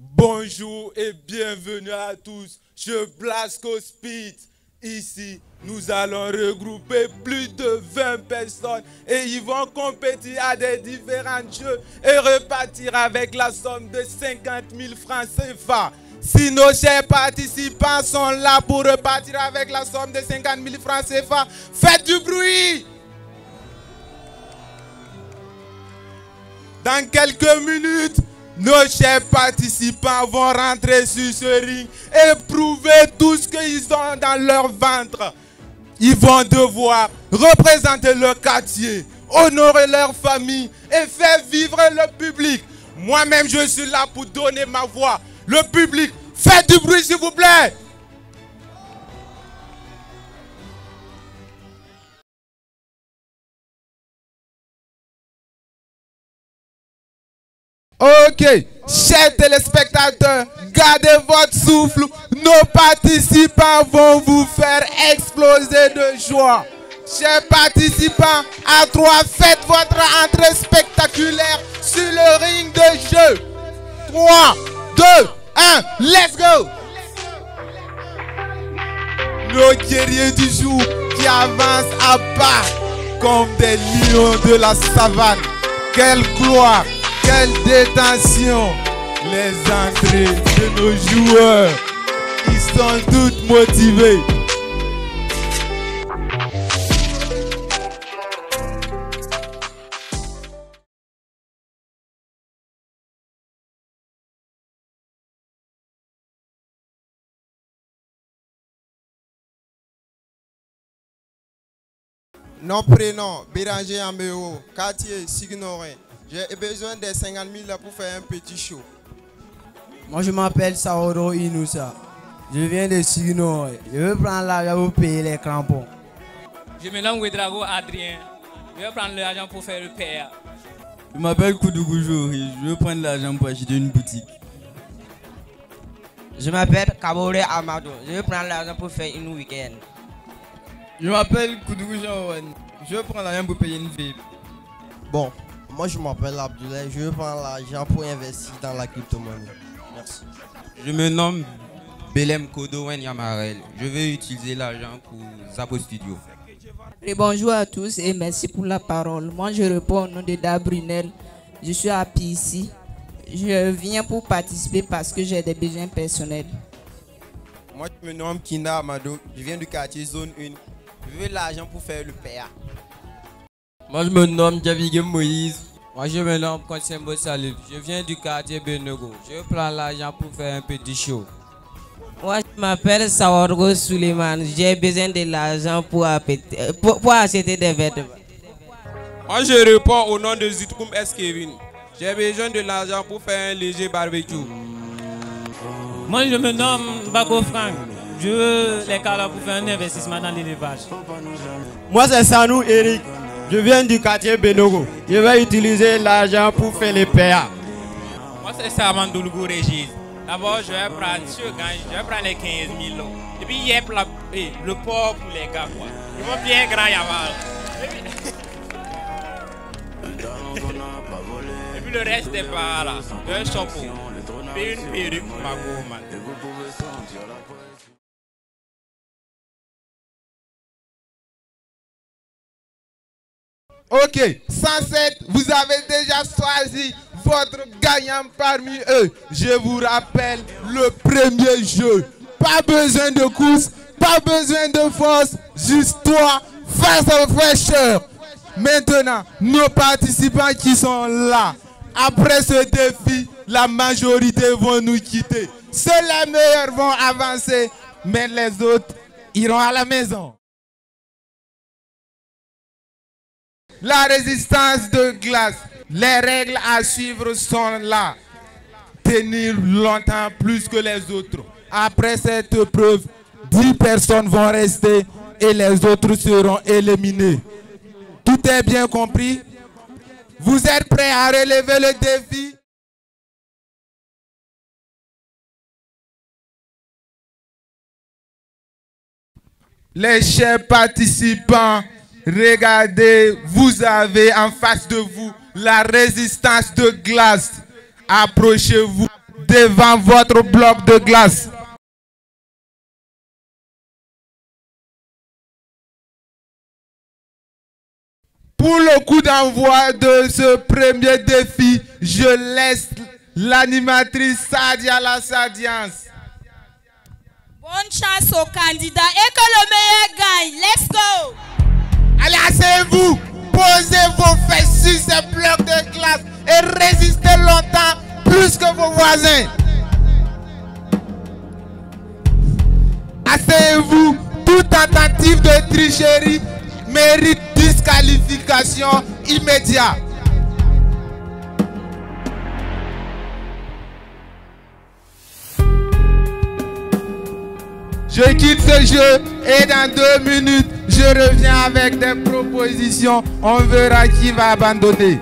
Bonjour et bienvenue à tous. Je Blasco Speed. Ici, nous allons regrouper plus de 20 personnes et ils vont compétir à des différents jeux et repartir avec la somme de 50 000 francs CFA. Si nos chers participants sont là pour repartir avec la somme de 50 000 francs CFA, faites du bruit! Dans quelques minutes, nos chers participants vont rentrer sur ce ring et prouver tout ce qu'ils ont dans leur ventre. Ils vont devoir représenter leur quartier, honorer leur famille et faire vivre le public. Moi-même, je suis là pour donner ma voix. Le public, faites du bruit s'il vous plaît. Ok, chers téléspectateurs, gardez votre souffle. Nos participants vont vous faire exploser de joie. Chers participants, à 3, faites votre entrée spectaculaire sur le ring de jeu. 3, 2, 1, let's go! Nos guerriers du jour qui avancent à pas comme des lions de la savane. Quelle gloire! Quelle détention! Les entrées de nos joueurs, ils sont tous motivés. Nom, prénom, Béranger Ambeo, quartier Signorin. J'ai besoin de 50 000 pour faire un petit show. Moi, je m'appelle Saoro Inoussa. Je viens de Signorin. Je veux prendre l'argent pour payer les crampons. Je me nomme Ouedrago Adrien. Je vais prendre l'argent pour faire le PA. Je m'appelle Koudougou Jory. Je veux prendre l'argent pour acheter une boutique. Je m'appelle Kabore Amado. Je veux prendre l'argent pour faire une week-end. Je m'appelle Koudougou Jean-Owen. Je veux prendre l'argent pour payer une vie. Bon, moi je m'appelle Abdoulaye. Je veux prendre l'argent pour investir dans la crypto-monnaie. Merci. Je me nomme Belem Kodowen Yamarel. Je vais utiliser l'argent pour Zapo Studio. Et bonjour à tous et merci pour la parole. Moi je réponds au nom de Dabrunel. Je suis à ici. Je viens pour participer parce que j'ai des besoins personnels. Moi je me nomme Kinda Amado. Je viens du quartier Zone 1. Je veux l'argent pour faire le PA. Moi je me nomme Javigem Moïse. Moi je me nomme Konsembo Salif. Je viens du quartier Benogo. Je prends l'argent pour faire un petit show. Moi je m'appelle Sawargo Suleiman. J'ai besoin de l'argent pour acheter des vêtements. Moi je réponds au nom de Zitkoum S. Kevin. J'ai besoin de l'argent pour faire un léger barbecue. Moi je me nomme Bako Frank. Je veux les cadres pour faire un investissement dans l'élevage. Moi, c'est Sanou Eric. Je viens du quartier Benogo. Je vais utiliser l'argent pour faire les PA. Moi c'est Samandoulgou Régis. D'abord je vais prendre les 15 000. Et puis il y a le port pour les gars. Quoi. Ils vont bien grand Yamal. Et puis le reste des parts là. Un chapeau. Et une perruque pour ma gourmand. Ok, 107, vous avez déjà choisi votre gagnant parmi eux. Je vous rappelle le premier jeu. Pas besoin de course, pas besoin de force, juste toi face au fraîcheur. Maintenant, nos participants qui sont là, après ce défi, la majorité vont nous quitter. Seuls les meilleurs vont avancer, mais les autres iront à la maison. La résistance de glace, les règles à suivre sont là. Tenir longtemps plus que les autres. Après cette épreuve, 10 personnes vont rester et les autres seront éliminés. Tout est bien compris? Vous êtes prêts à relever le défi? Les chers participants, regardez, vous avez en face de vous la résistance de glace. Approchez-vous devant votre bloc de glace. Pour le coup d'envoi de ce premier défi, je laisse l'animatrice Sadia la Sadiance. Bonne chance aux candidats et que le meilleur gagne. Let's go! Allez, asseyez-vous, posez vos fesses sur ces blocs de glace et résistez longtemps plus que vos voisins. Asseyez-vous, toute tentative de tricherie mérite disqualification immédiate. Je quitte ce jeu et dans 2 minutes, je reviens avec des propositions. On verra qui va abandonner.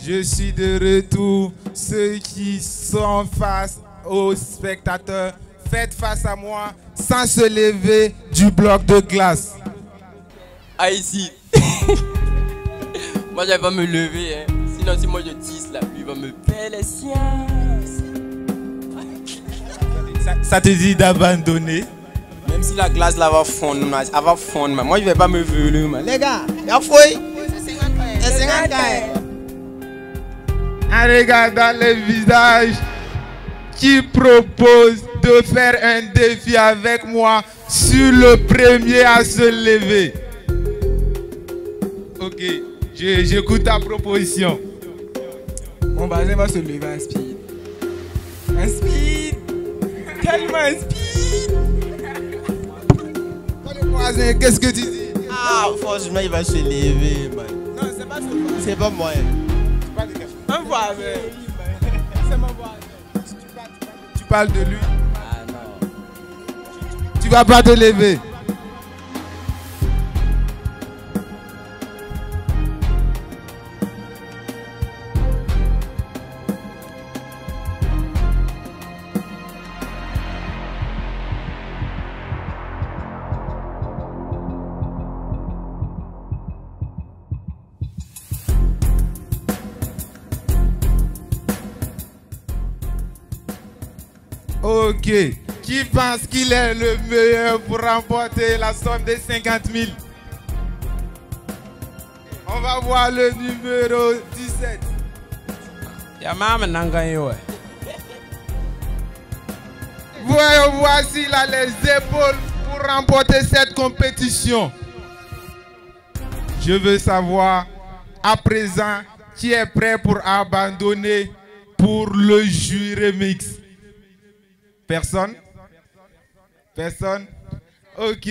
Je suis de retour. Ceux qui sont face aux spectateurs, faites face à moi sans se lever du bloc de glace. Ah ici. Moi je vais pas me lever. Hein. Sinon si moi je tisse là, lui va me faire les siens. Ça te dit d'abandonner? Même si la glace là va fondre, elle va fondre. Moi je vais pas me veler. Les gars, il y a fouille. C'est 50 gars. En regardant les visages qui proposent de faire un défi avec moi sur le premier à se lever. Ok, j'écoute ta proposition. Mon bazin va se lever un speed. Un speed. Tellement un speed. Le voisin, qu'est-ce que tu dis? Ah, franchement, il va se lever, man. Non, c'est pas ça. C'est pas moi. Un voisin. C'est mon voisin. Tu parles de lui? Ah non. Tu vas pas te lever. Ok. Qui pense qu'il est le meilleur pour remporter la somme de 50 000? On va voir le numéro 17. Voici là les épaules pour remporter cette compétition. Je veux savoir à présent qui est prêt pour abandonner pour le jus remix. Personne? Personne? Ok.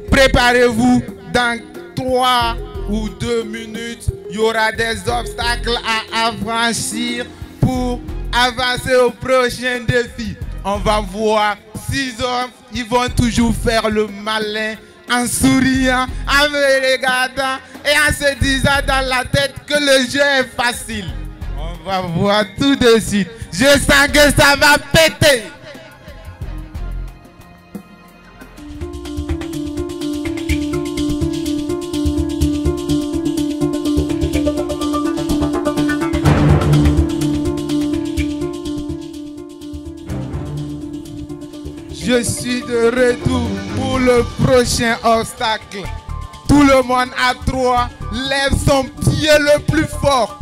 Préparez-vous, dans 3 ou 2 minutes, il y aura des obstacles à franchir pour avancer au prochain défi. On va voir petits hommes, ils vont toujours faire le malin en souriant, en me regardant et en se disant dans la tête que le jeu est facile. On va voir tout de suite. Je sens que ça va péter. Je suis de retour pour le prochain obstacle. Tout le monde à 3 lève son pied le plus fort.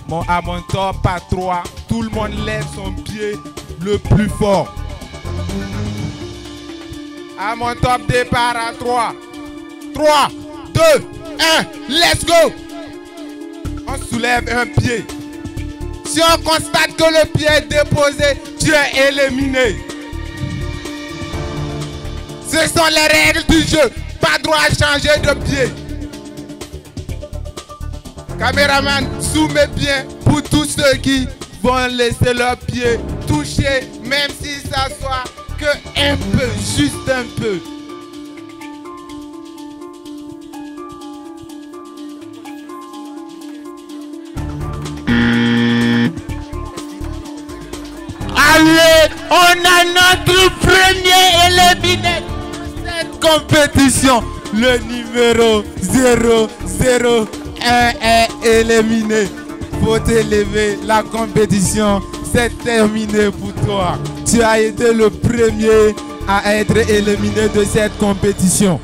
Bon, à mon top à 3, tout le monde lève son pied le plus fort. À mon top départ à 3. 3, 2, 1, let's go! On soulève un pied. Si on constate que le pied est déposé, tu es éliminé. Ce sont les règles du jeu. Pas droit à changer de pied. Caméraman, soumets bien pour tous ceux qui vont laisser leur pied toucher, même si ça soit que un peu, juste un peu. Allez, on a notre premier éliminé de cette compétition. Le numéro 001 est éliminé. Faut t'élever, la compétition, c'est terminé pour toi. Tu as été le premier à être éliminé de cette compétition.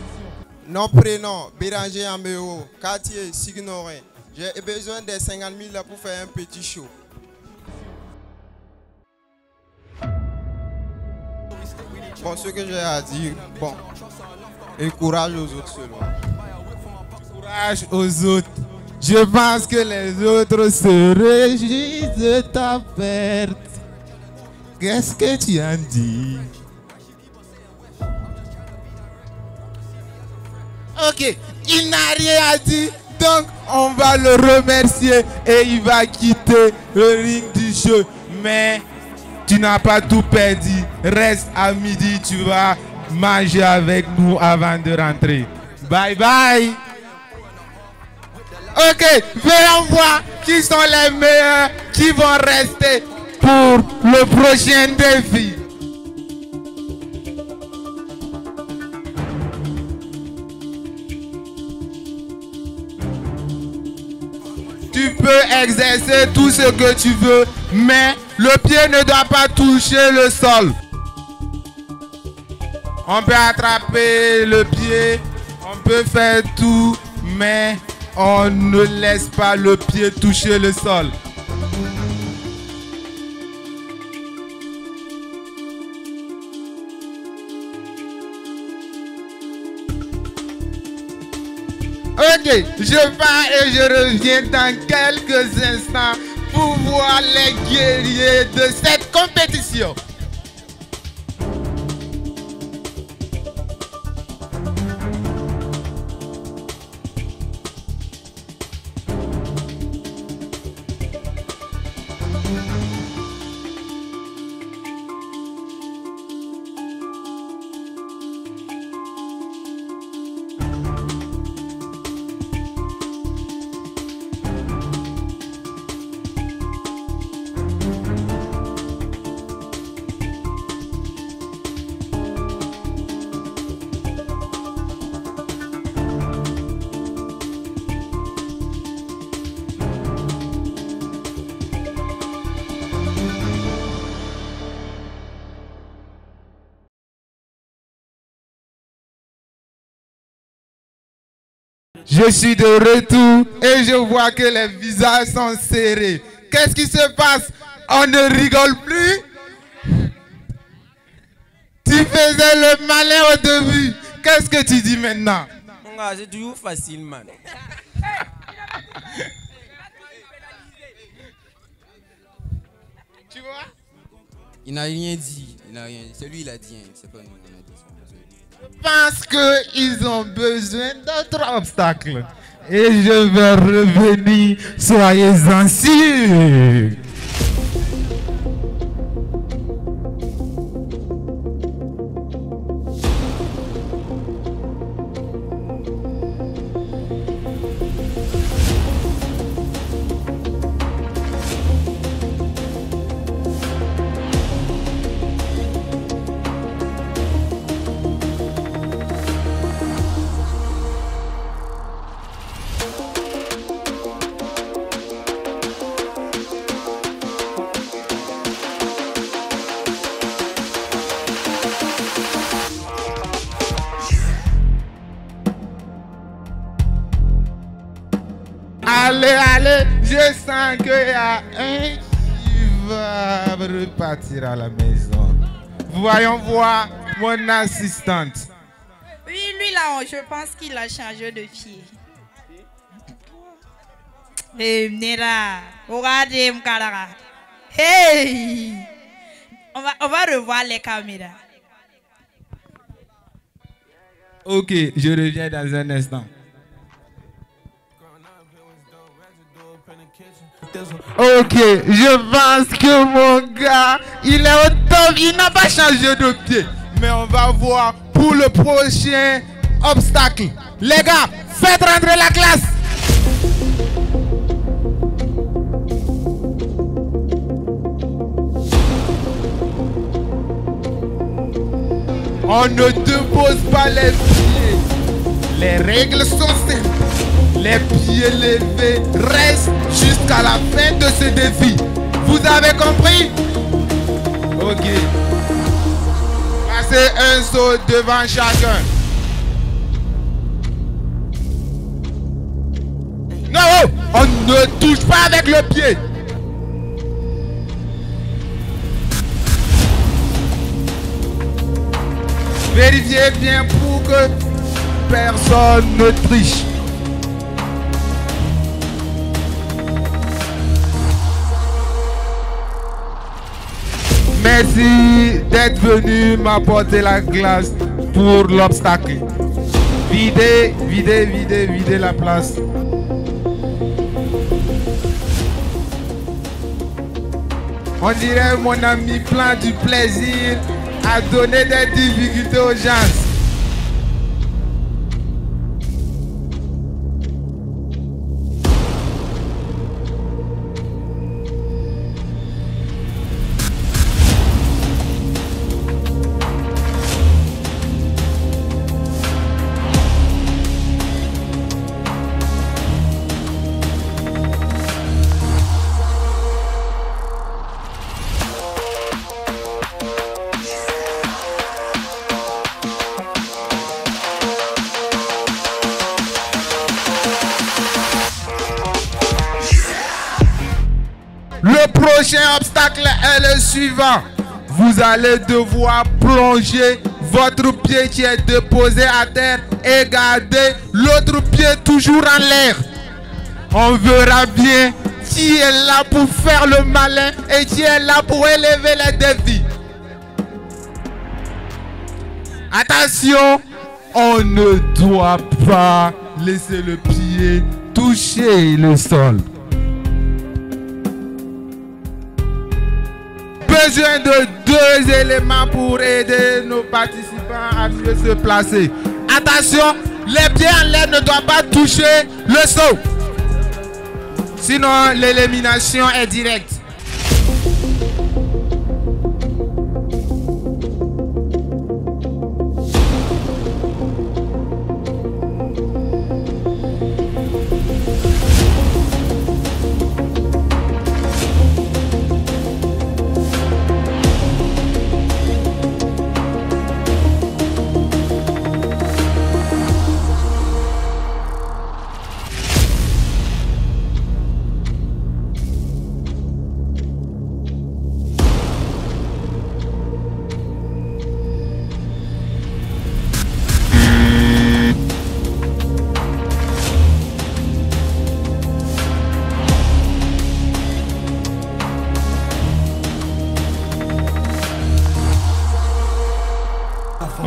Nom, prénom, Béranger Améo, quartier Signorin. J'ai besoin de 50 000 pour faire un petit show. Bon, ce que j'ai à dire, bon, et courage aux autres seulement. Courage aux autres. Je pense que les autres se réjouissent de ta perte. Qu'est-ce que tu en dis? Ok, il n'a rien à dire, donc on va le remercier et il va quitter le ring du jeu. Mais tu n'as pas tout perdu. Reste à midi, tu vas manger avec nous avant de rentrer. Bye bye. Ok, venons voir qui sont les meilleurs qui vont rester pour le prochain défi. Tu peux exercer tout ce que tu veux, mais le pied ne doit pas toucher le sol. On peut attraper le pied, on peut faire tout, mais on ne laisse pas le pied toucher le sol. Ok, je pars et je reviens dans quelques instants pour voir les guerriers de cette compétition. Je suis de retour et je vois que les visages sont serrés. Qu'est-ce qui se passe? On ne rigole plus? Tu faisais le malin au début. Qu'est-ce que tu dis maintenant? Mon gars, c'est toujours facile, man. Tu vois? Il n'a rien dit. Il n'a rien dit. C'est lui, il a dit. Hein. C'est pas nous, on a dit ça. Je pense qu'ils ont besoin d'autres obstacles. Et je vais revenir, soyez-en sûrs. Je sens qu'il y a un qui va repartir à la maison. Voyons voir mon assistante. Oui, lui là, je pense qu'il a changé de pied. Hey, Nera, regardez Mkara. Hey! On va revoir les caméras. Ok, je reviens dans un instant. Ok, je pense que mon gars, il est au top, il n'a pas changé de pied. Mais on va voir pour le prochain obstacle. Les gars, faites rentrer la classe. On ne dépose pas les pieds. Les règles sont simples. Les pieds levés restent jusqu'à la fin de ce défi. Vous avez compris? Ok. Passez un saut devant chacun. Non, on ne touche pas avec le pied. Vérifiez bien pour que personne ne triche. Merci d'être venu m'apporter la glace pour l'obstacle. Videz la place. On dirait mon ami plein du plaisir à donner des difficultés aux gens. Le prochain obstacle est le suivant. Vous allez devoir plonger votre pied qui est déposé à terre et garder l'autre pied toujours en l'air. On verra bien qui est là pour faire le malin et qui est là pour élever les défis. Attention, on ne doit pas laisser le pied toucher le sol. Besoin de 2 éléments pour aider nos participants à mieux se placer. Attention, les pieds en l'air ne doivent pas toucher le sol. Sinon, l'élimination est directe.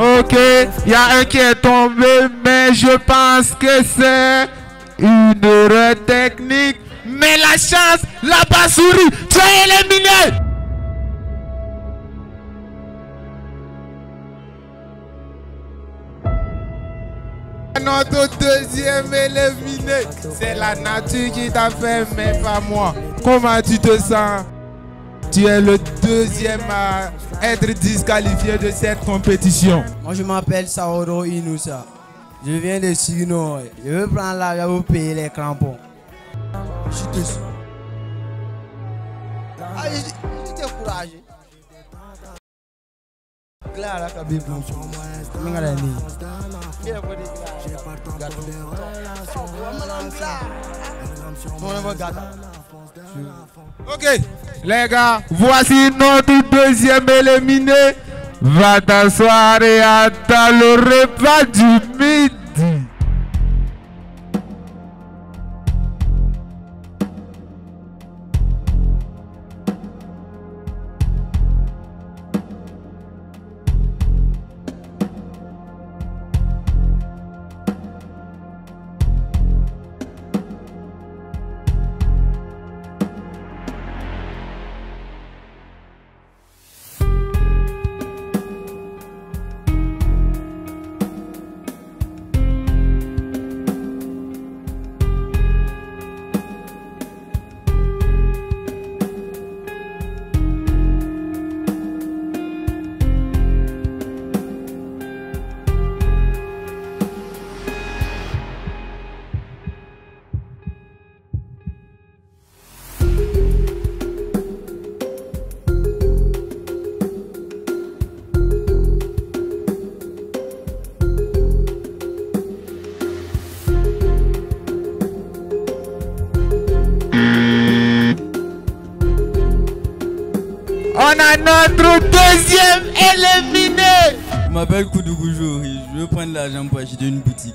Ok, il y a un qui est tombé, mais je pense que c'est une erreur technique. Mais la chance, la basse-souris, tu es éliminé. Notre deuxième éliminé, c'est la nature qui t'a fait, mais pas moi. Comment tu te sens? Tu es le deuxième à être disqualifié de cette compétition. Moi, je m'appelle Saoro Inoussa. Je viens de Sino. Je veux prendre l'argent pour payer les crampons. Je suis déçu. Ah, j'étais courageux. Claire, là, Kabib, je suis Ok, les gars, voici notre deuxième éliminé. Va t'asseoir et attends le repas du midi. On a notre deuxième éliminé. Je m'appelle Koudougou Jory. Je veux prendre l'argent pour acheter une boutique.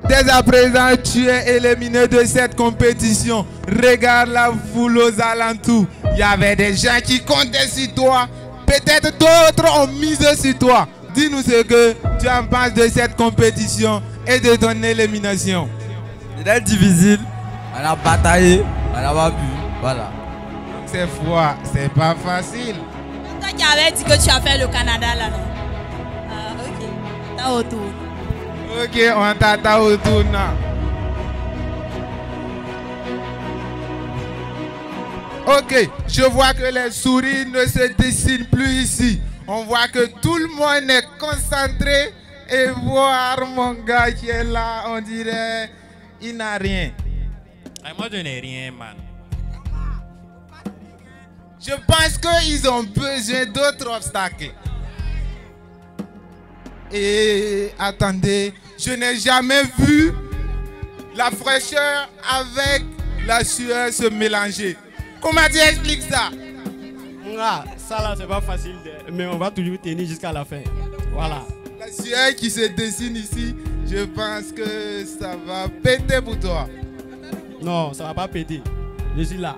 Dès à présent, tu es éliminé de cette compétition. Regarde la foule aux alentours. Il y avait des gens qui comptaient sur toi. Peut-être d'autres ont misé sur toi. Dis-nous ce que tu en penses de cette compétition et de ton élimination. C'était difficile. On a bataillé. On n'a pas pu. Voilà. Cette fois, c'est pas facile. Toi qui avais dit que tu as fait le Canada là, non? Ah, ok. T'as autour. Ok, on t'attend autour là. Ok, je vois que les souris ne se dessinent plus ici. On voit que tout le monde est concentré. Et voir mon gars qui est là, on dirait il n'a rien. Moi, je n'ai rien, man. Je pense qu'ils ont besoin d'autres obstacles. Et attendez, je n'ai jamais vu la fraîcheur avec la sueur se mélanger. Comment tu expliques ça? Ah, ça là, c'est pas facile, mais on va toujours tenir jusqu'à la fin. Voilà. La sueur qui se dessine ici, je pense que ça va péter pour toi. Non, ça va pas péter. Je suis là.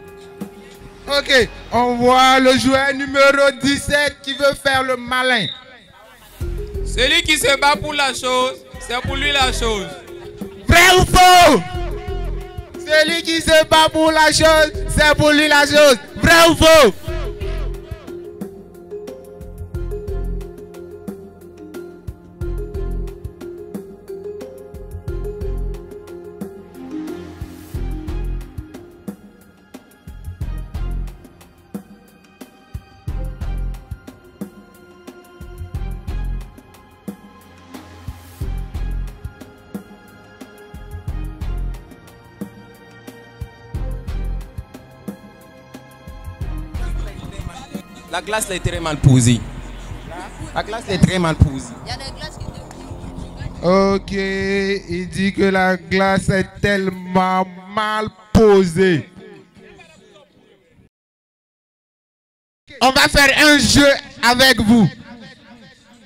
Ok, on voit le joueur numéro 17 qui veut faire le malin. Celui qui se bat pour la chose, c'est pour lui la chose. Vrai ou faux? Celui qui se bat pour la chose, c'est pour lui la chose. Vrai ou faux? La glace est très mal posée. La glace est très mal posée. Ok, il dit que la glace est tellement mal posée. On va faire un jeu avec vous.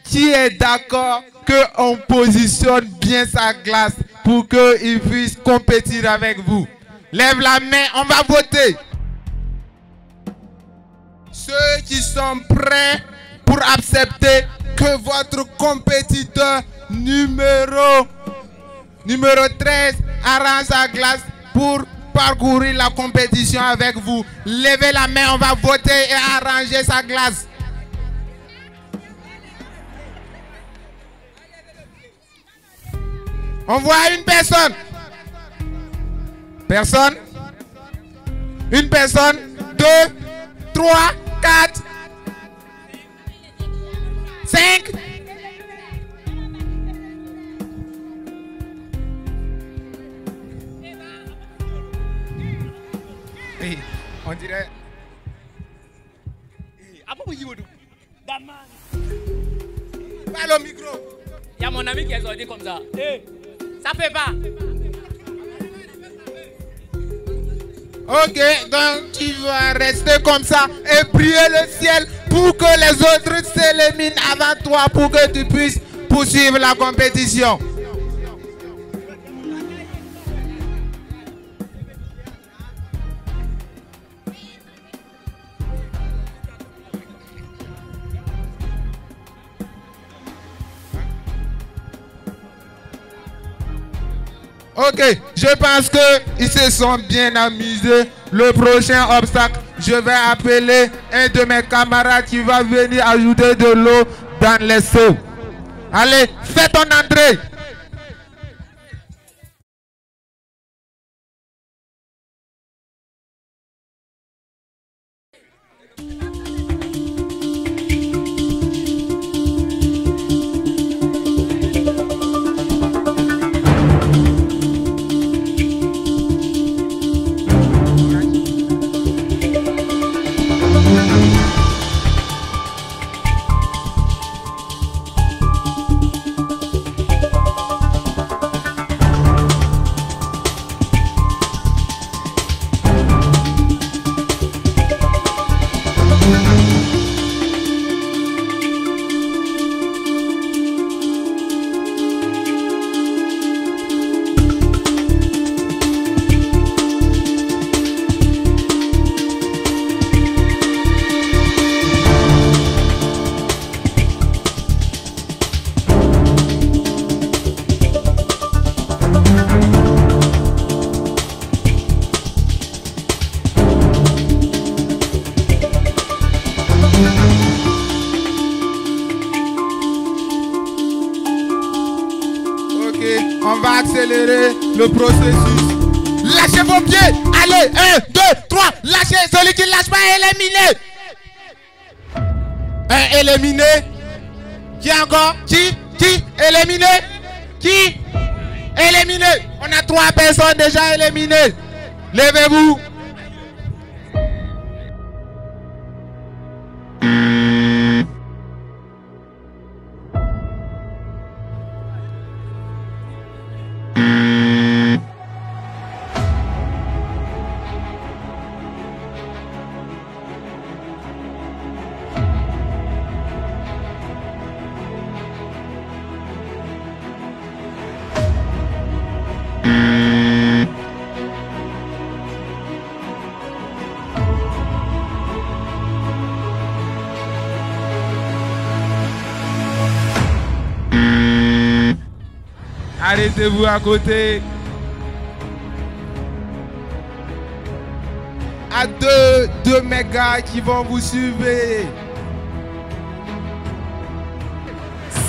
Qui est d'accord qu'on positionne bien sa glace pour qu'il puisse compétir avec vous? Lève la main, on va voter. Ceux qui sont prêts pour accepter que votre compétiteur numéro 13 arrange sa glace pour parcourir la compétition avec vous. Levez la main, on va voter et arranger sa glace. On voit une personne. Personne. Une personne. 2, 3, 4, 5. Hey, on dirait. Parle au micro. Il y a mon ami qui est sorti comme ça. Hey, ça fait pas. Ok, donc tu vas rester comme ça et prier le ciel pour que les autres s'éliminent avant toi pour que tu puisses poursuivre la compétition. Ok, je pense qu'ils se sont bien amusés. Le prochain obstacle, je vais appeler un de mes camarades qui va venir ajouter de l'eau dans les seaux. Allez, fais ton entrée. On va accélérer le processus. Lâchez vos pieds. Allez, 1, 2, 3. Lâchez. Celui qui lâche pas est éliminé. Un éliminé. Qui encore? Qui? Éliminé? Qui? Éliminé. On a 3 personnes déjà éliminées. Levez-vous. Arrêtez-vous à côté. À deux mes gars qui vont vous suivre.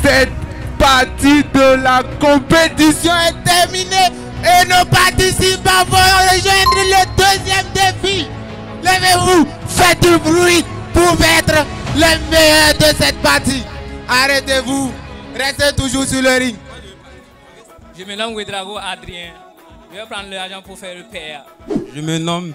Cette partie de la compétition est terminée et nos participants vont rejoindre le deuxième défi. Levez-vous, faites du bruit pour être le meilleur de cette partie. Arrêtez-vous, restez toujours sur le ring. Je me nomme Ouedraogo Adrien. Je vais prendre l'argent pour faire le PA. Je me nomme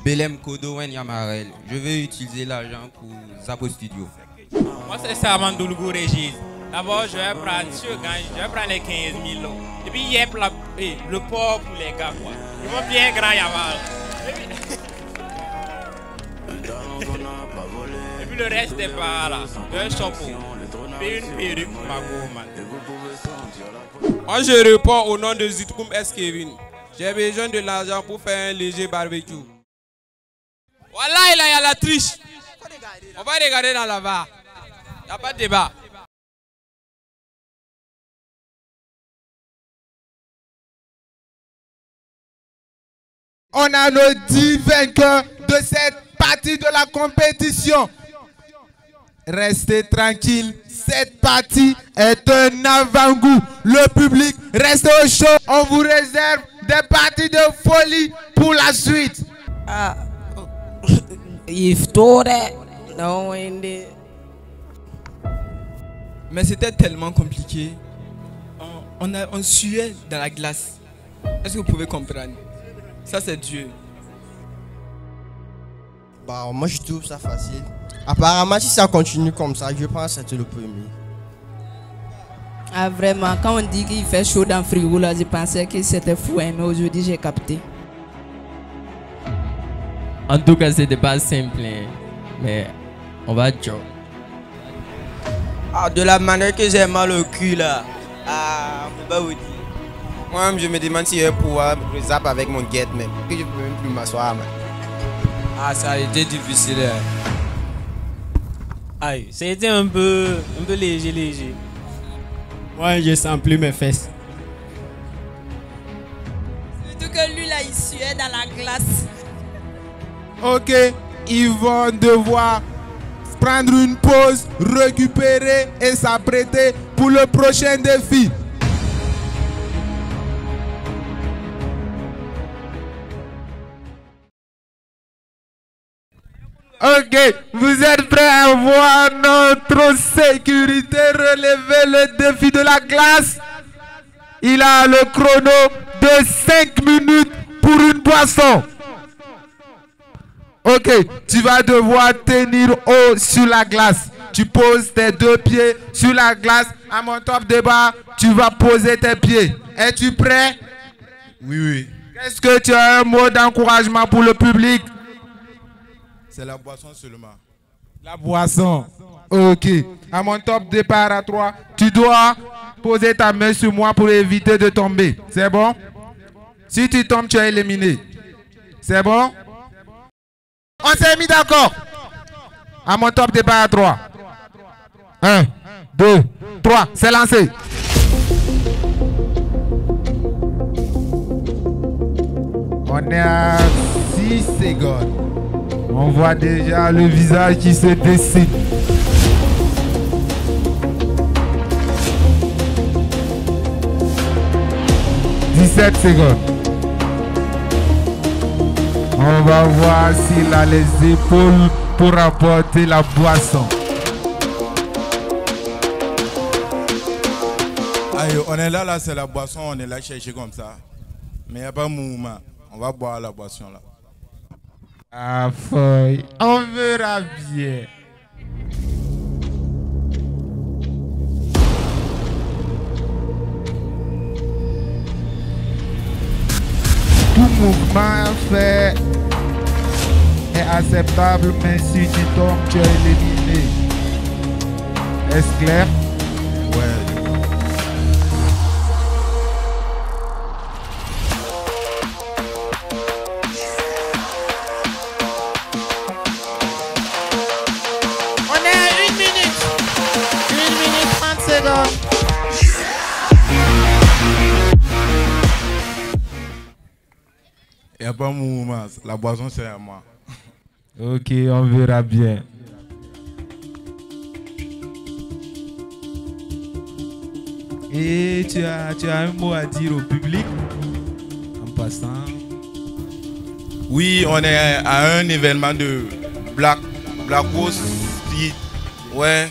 Belem Kodo Yamarel. Je vais utiliser l'argent pour Zapo Studio. Moi, c'est Samandolougou Régis. D'abord, je vais prendre les 15 000 euros. Et puis, il y a le port pour les gars. Quoi. Ils vont bien grand Yamal. Et puis, le reste des pas là. Un chapeau. Et une perruque pour ma gomme. Moi, je réponds au nom de Zitkoum S. Kevin. J'ai besoin de l'argent pour faire un léger barbecue. Voilà, il y a la triche. On va regarder dans la barre. Il n'y a pas de débat. On a le 10 vainqueurs de cette partie de la compétition. Restez tranquille, cette partie est un avant-goût. Le public, restez au chaud. On vous réserve des parties de folie pour la suite. Mais c'était tellement compliqué. On suait dans la glace. Est-ce que vous pouvez comprendre? Ça, c'est Dieu. Bah, moi, je trouve ça facile. Apparemment, si ça continue comme ça, je pense que c'est le premier. Ah, vraiment, quand on dit qu'il fait chaud dans le frigo, là, je pensais que c'était fou, mais aujourd'hui, j'ai capté. En tout cas, c'était pas simple, hein. Mais on va job. Ah, de la manière que j'ai mal au cul là. Ah, on peut pas vous dire. Moi-même, je me demande si je vais pouvoir zap avec mon guette même. Que je peux même plus m'asseoir, man. Ah, ça a été difficile, hein. Aïe, ça a été un peu léger. Moi, je sens plus mes fesses. Surtout que lui là, il suait dans la glace. Ok, ils vont devoir prendre une pause, récupérer et s'apprêter pour le prochain défi. Ok, vous êtes prêts à voir notre sécurité relever le défi de la glace? Il a le chrono de 5 minutes pour une boisson. Ok, tu vas devoir tenir haut sur la glace. Tu poses tes 2 pieds sur la glace. À mon top de bas, tu vas poser tes pieds. Es-tu prêt? Oui, oui. Est-ce que tu as un mot d'encouragement pour le public? C'est la boisson seulement. La boisson. Ok. À mon top départ à 3, tu dois poser ta main sur moi pour éviter de tomber. C'est bon? Si tu tombes, tu es éliminé. C'est bon? On s'est mis d'accord. À mon top départ à 3. 1, 2, 3. C'est lancé. On est à 6 secondes. On voit déjà le visage qui se dessine. « 17 secondes. On va voir s'il a les épaules pour apporter la boisson. Aïe, on est là, c'est la boisson, on est là chercher comme ça. Mais il n'y a pas de mouvement. On va boire la boisson là. Ah, feuille. On verra bien. Tout mouvement fait est acceptable, mais si tu tombes, tu es éliminé. Est-ce clair? Ouais. On est à 1 minute. 1 minute 30 secondes. Il n'y a pas de mouvement. La boisson, c'est à moi. Ok, on verra bien. Et tu as un mot à dire au public en passant? Oui, on est à un événement de Black Horse Speed. Ouais.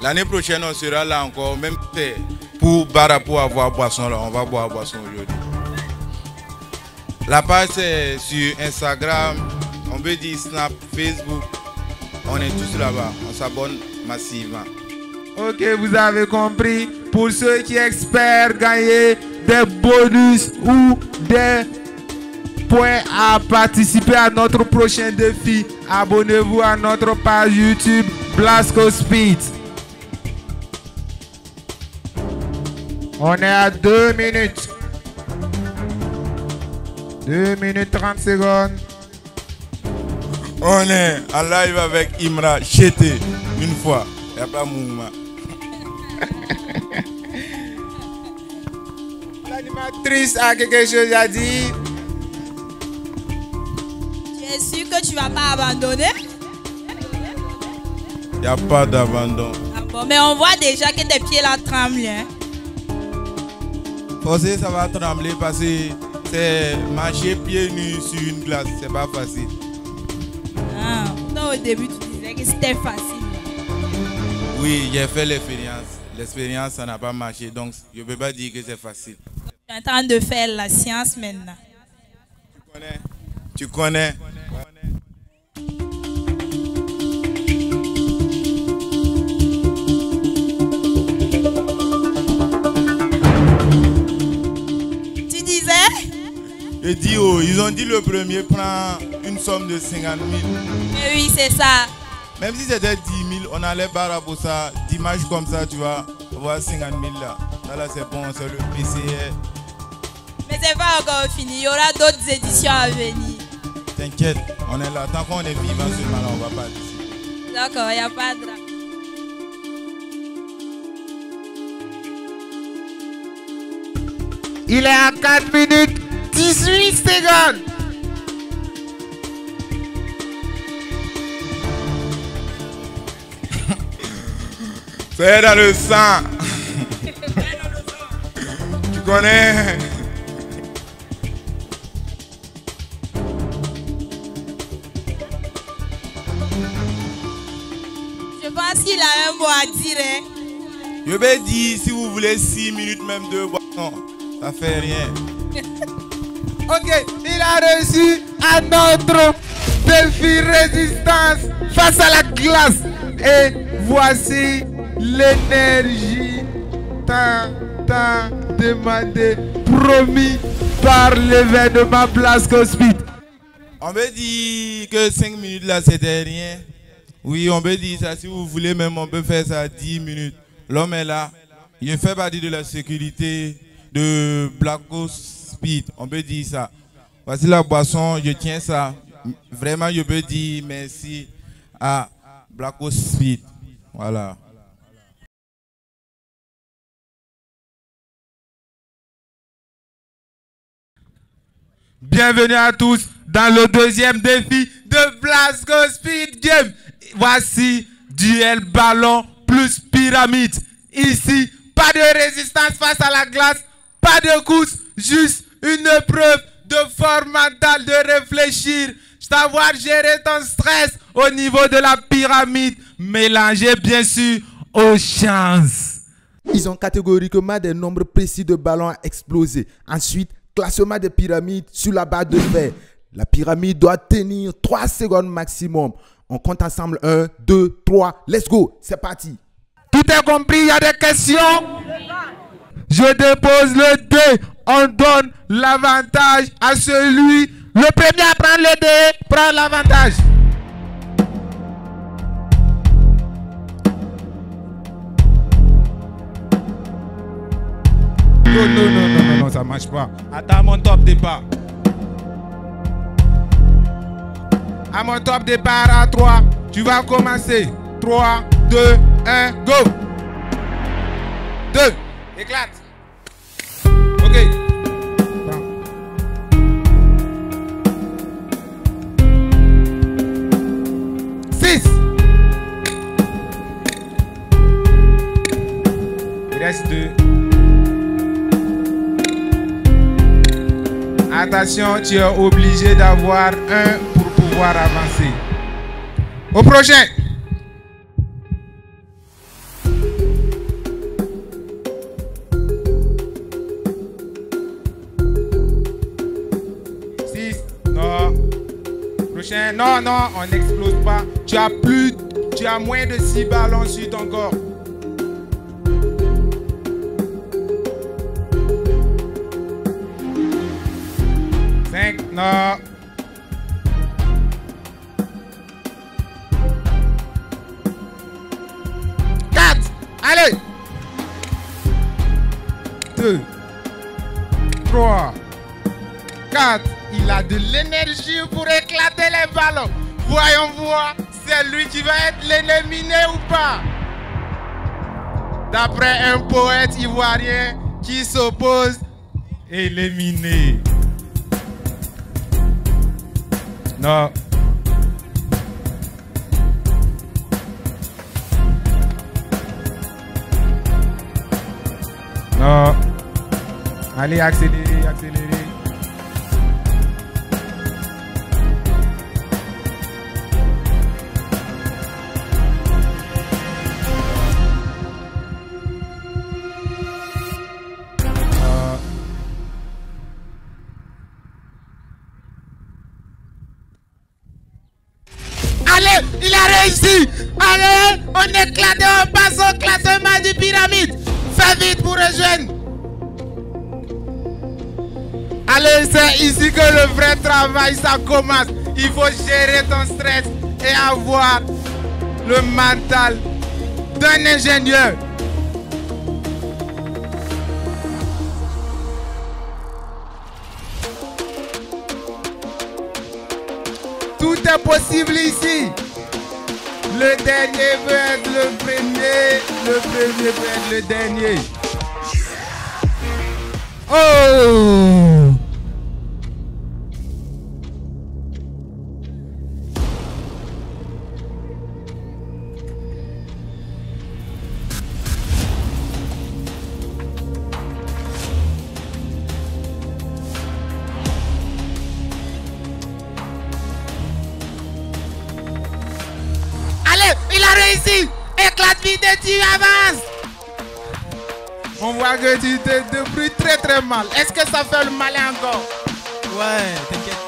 L'année prochaine, on sera là encore. Même pour avoir boisson là. On va boire boisson aujourd'hui. La page c'est sur Instagram, on peut dire Snap, Facebook. On est tous là-bas. On s'abonne massivement. Ok, vous avez compris. Pour ceux qui espèrent gagner des bonus ou des points à participer à notre prochain défi, abonnez-vous à notre page YouTube Blasco Speed. On est à 2 minutes. 2 minutes 30 secondes. On est en live avec Imra Chété. Une fois. Il n'y a pas de mouvement. L'animatrice a quelque chose à dire. Tu es sûr que tu ne vas pas abandonner? Il n'y a pas d'abandon. Ah bon, mais on voit déjà que tes pieds là tremblent. Hein? Forcément, ça va trembler parce que c'est marcher pieds nus sur une glace. C'est pas facile. Ah, non, au début, tu disais que c'était facile. Oui, j'ai fait l'expérience. L'expérience, ça n'a pas marché. Donc, je ne peux pas dire que c'est facile. Tu es en train de faire la science maintenant. Tu connais. Tu disais? Je dis, oh, ils ont dit le premier prend une somme de 50 000. Mais oui, c'est ça. Même si c'était 10 000, on allait barrer pour ça. Dimanche comme ça, tu vas voir 50 000 là. Là, c'est bon, c'est le PCR. Mais c'est pas encore fini. Il y aura d'autres éditions à venir. T'inquiète, on est là. Tant qu'on est vivant seulement là, on va pas décider. D'accord, il n'y a pas de drame. Il est à 4 minutes 18 secondes. C'est dans le sang. Tu connais? Je pense qu'il a un mot à dire. Hein? Je vais dire, si vous voulez 6 minutes, même 2 boissons, ça fait rien. Ok, il a reçu un autre défi résistance face à la glace. Et voici l'énergie tant demandée, promis par l'événement Blasco Speed. On me dit que 5 minutes là, c'était rien. Oui, on peut dire ça. Si vous voulez, même on peut faire ça 10 minutes. L'homme est là. Il fait partie de la sécurité de Blasco Speed. On peut dire ça. Voici la boisson. Je tiens ça. Vraiment, je peux dire merci à Blasco Speed. Voilà. Bienvenue à tous dans le deuxième défi de Blasco Speed Game. Voici duel ballon plus pyramide. Ici, pas de résistance face à la glace, pas de course, juste une épreuve de force mentale, de réfléchir, savoir gérer ton stress au niveau de la pyramide, mélangé bien sûr aux chances. Ils ont catégoriquement des nombres précis de ballons à exploser. Ensuite, classement des pyramides sur la barre de fer. La pyramide doit tenir 3 secondes maximum. On compte ensemble 1, 2, 3, let's go, c'est parti. Tout est compris, il y a des questions? Je dépose le dé, on donne l'avantage à celui. Le premier à prendre le dé prend l'avantage. Non, ça marche pas. Attends mon top départ. À mon top départ à 3, tu vas commencer. 3, 2, 1, go. 2, éclate. Ok. 6. Il reste 2. Attention, tu es obligé d'avoir 1 pour pouvoir avancer. Au prochain. Non, on n'explose pas. Tu as moins de 6 ballons sur ton corps. Non. 4. Allez. 2. 3. 4. Il a de l'énergie pour éclater les ballons. Voyons voir, c'est lui qui va être l'éliminé ou pas. D'après un poète ivoirien qui s'oppose, éliminé. Non. Non. Allez, accélérez, accélérez. Allez, il a réussi. Allez, on éclate et on passe au classement du pyramide. Fais vite pour rejoindre. Allez, c'est ici que le vrai travail, ça commence. Il faut gérer ton stress et avoir le mental d'un ingénieur. Tout est possible ici. Le dernier veut être le premier veut être le dernier. Oh! Il a réussi. Éclate vite et tu avances. On voit que tu te débrouilles très très mal. Est-ce que ça fait le malin encore? Ouais, t'inquiète.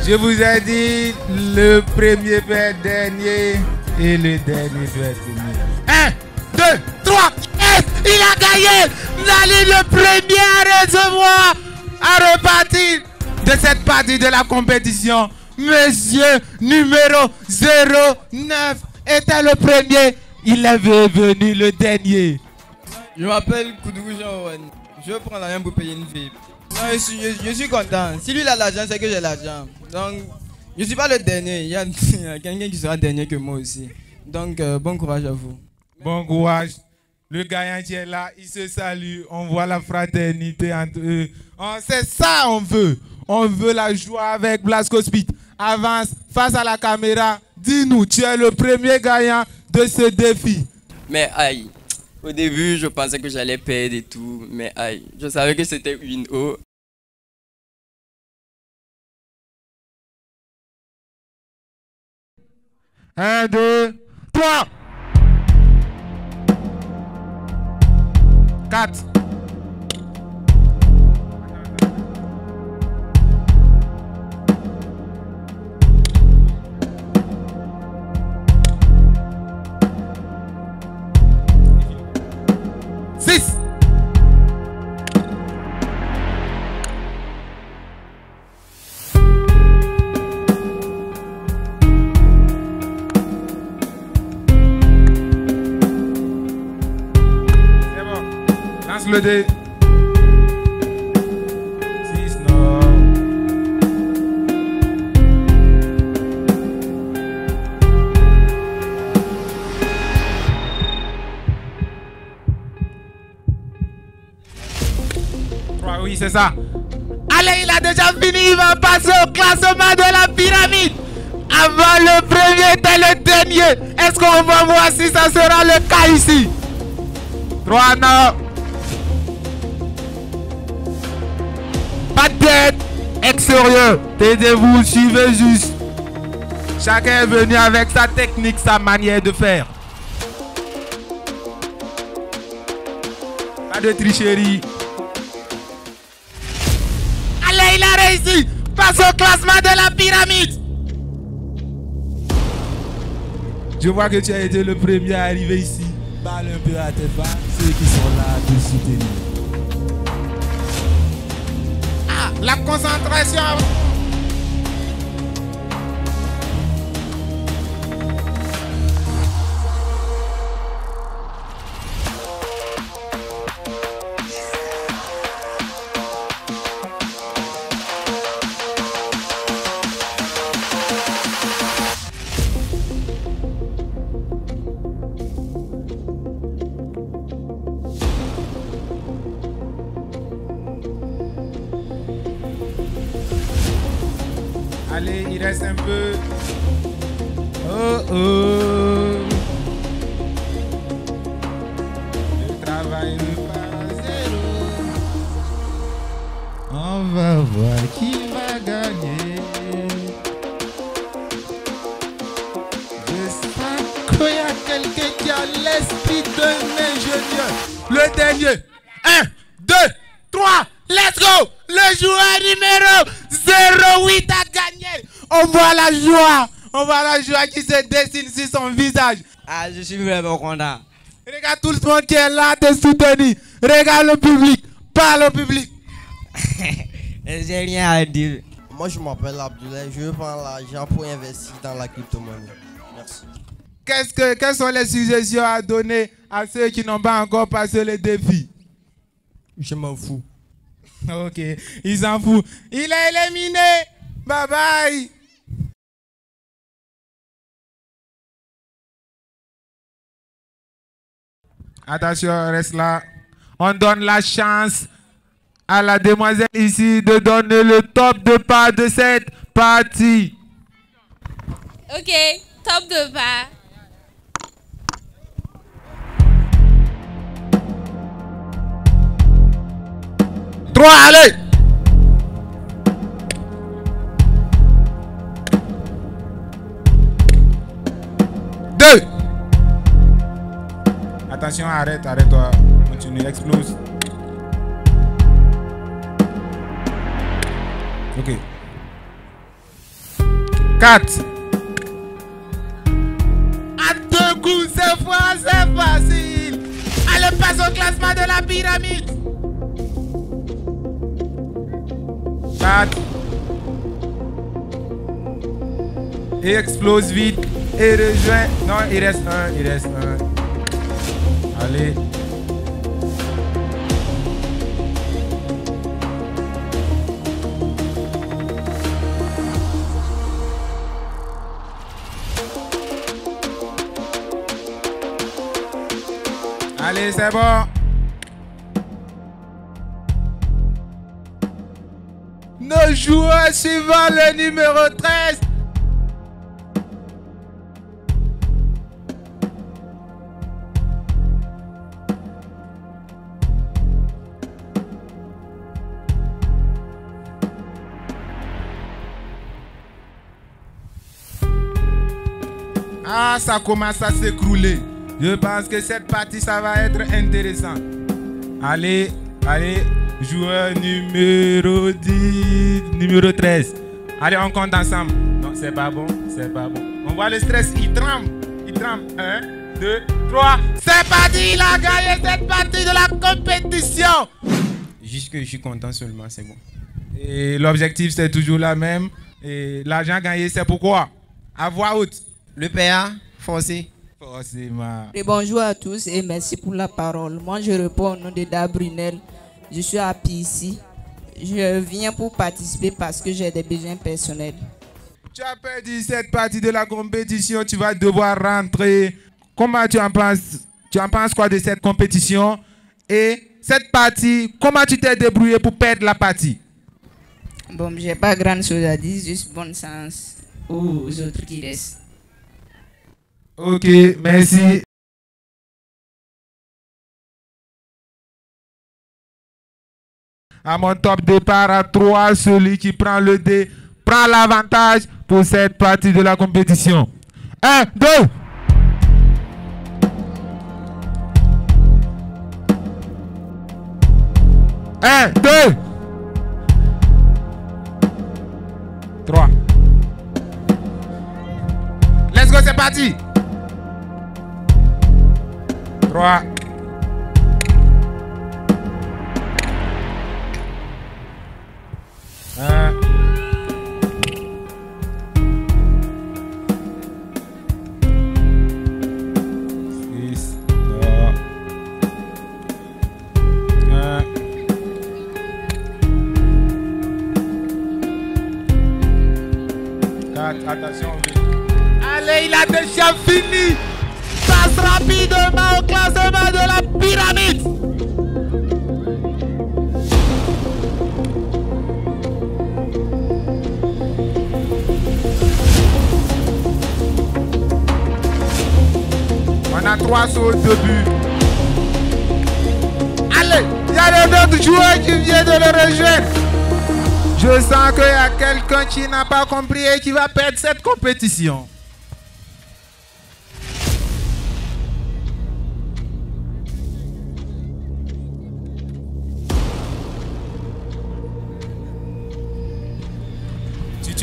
Je vous ai dit, le premier peut être dernier et le dernier doit être premier. 1, 2, 3, et il a gagné. Nali le premier à recevoir, À repartir de cette partie de la compétition, monsieur numéro 09 était le premier. Il avait venu le dernier. Je m'appelle Koudou Jean-Owen. Je prends l'argent pour payer une vie. Non, je suis content. Si lui il a l'argent, c'est que j'ai l'argent. Donc, je ne suis pas le dernier. Il y a quelqu'un qui sera dernier que moi aussi. Donc, bon courage à vous. Bon courage. Le gagnant qui est là, il se salue. On voit la fraternité entre eux. C'est ça on veut. On veut la joie avec Blasco Speed. Avance face à la caméra. Dis-nous, tu es le premier gagnant de ce défi. Mais aïe. Au début, je pensais que j'allais perdre et tout, mais aïe, je savais que c'était une eau. Un, deux, trois. 4. Le dé. 6, non. Oui, c'est ça. Allez, il a déjà fini. Il va passer au classement de la pyramide. Avant le premier était le dernier. Est-ce qu'on va voir si ça sera le cas ici? 3, non. Pas de tête, extérieur, taisez-vous, suivez juste. Chacun est venu avec sa technique, sa manière de faire. Pas de tricherie. Allez, il a réussi. Passe au classement de la pyramide. Je vois que tu as été le premier à arriver ici. Balle un peu à tes pas, ceux qui sont là te soutenir. La concentration. Allez, il reste un peu. Oh oh. Le travail repart à zéro. On va voir qui va gagner. Je sens qu'il y a quelqu'un qui a laissé le dernier. 1, 2, 3, let's go. Le joueur numéro 08 a gagné. On voit la joie. On voit la joie qui se dessine sur son visage. Ah, je suis vraiment content. Regarde tout le monde qui est là de soutenir. Regarde le public. Parle au public. J'ai rien à dire. Moi, je m'appelle Abdoulaye. Je veux prendre l'argent pour investir dans la crypto-monnaie. Merci. Quelles sont les suggestions à donner à ceux qui n'ont pas encore passé le défi? Je m'en fous. Ok, il s'en fout. Il est éliminé. Bye bye. Attention, reste là. On donne la chance à la demoiselle ici de donner le top de part de cette partie. Ok, top de part. Trois, allez. Deux. Attention, arrête-toi. Continue, explose. Ok. 4. À 2 coups, cette fois, c'est facile. Allez, passe au classement de la pyramide. 4. Et explose vite. Et rejoins. Non, il reste un. Allez. Allez, c'est bon. Nos joueurs suivant le numéro 13. Ah, ça commence à s'écrouler. Je pense que cette partie, ça va être intéressant. Allez, joueur numéro 10, numéro 13. Allez, on compte ensemble. Non, c'est pas bon. On voit le stress, il tremble. 1, 2, 3. C'est parti, il a gagné cette partie de la compétition. Juste que je suis content seulement, c'est bon. Et l'objectif, c'est toujours la même. Et l'argent gagné, c'est pourquoi? À voix haute. Le PA, forcé. Forcément. Et bonjour à tous et merci pour la parole. Moi, je réponds au nom de Dabrunel. Je suis à PIC. Je viens pour participer parce que j'ai des besoins personnels. Tu as perdu cette partie de la compétition. Tu vas devoir rentrer. Comment tu en penses? Tu en penses quoi de cette compétition? Et cette partie, comment tu t'es débrouillé pour perdre la partie? Bon, j'ai pas grand chose à dire, juste bon sens aux autres qui restent. Ok, merci. À mon top départ à 3, celui qui prend le dé prend l'avantage pour cette partie de la compétition. 1, 2. Un, 2. 3. Let's go, c'est parti. 3. 1. 6. 1. 4. Attention. Allez, il a déjà fini. Passe rapidement au classement de la pyramide. On a 3 sauts de but. Allez, il y a d'autres joueurs qui viennent de le rejoindre. Je sens qu'il y a quelqu'un qui n'a pas compris et qui va perdre cette compétition.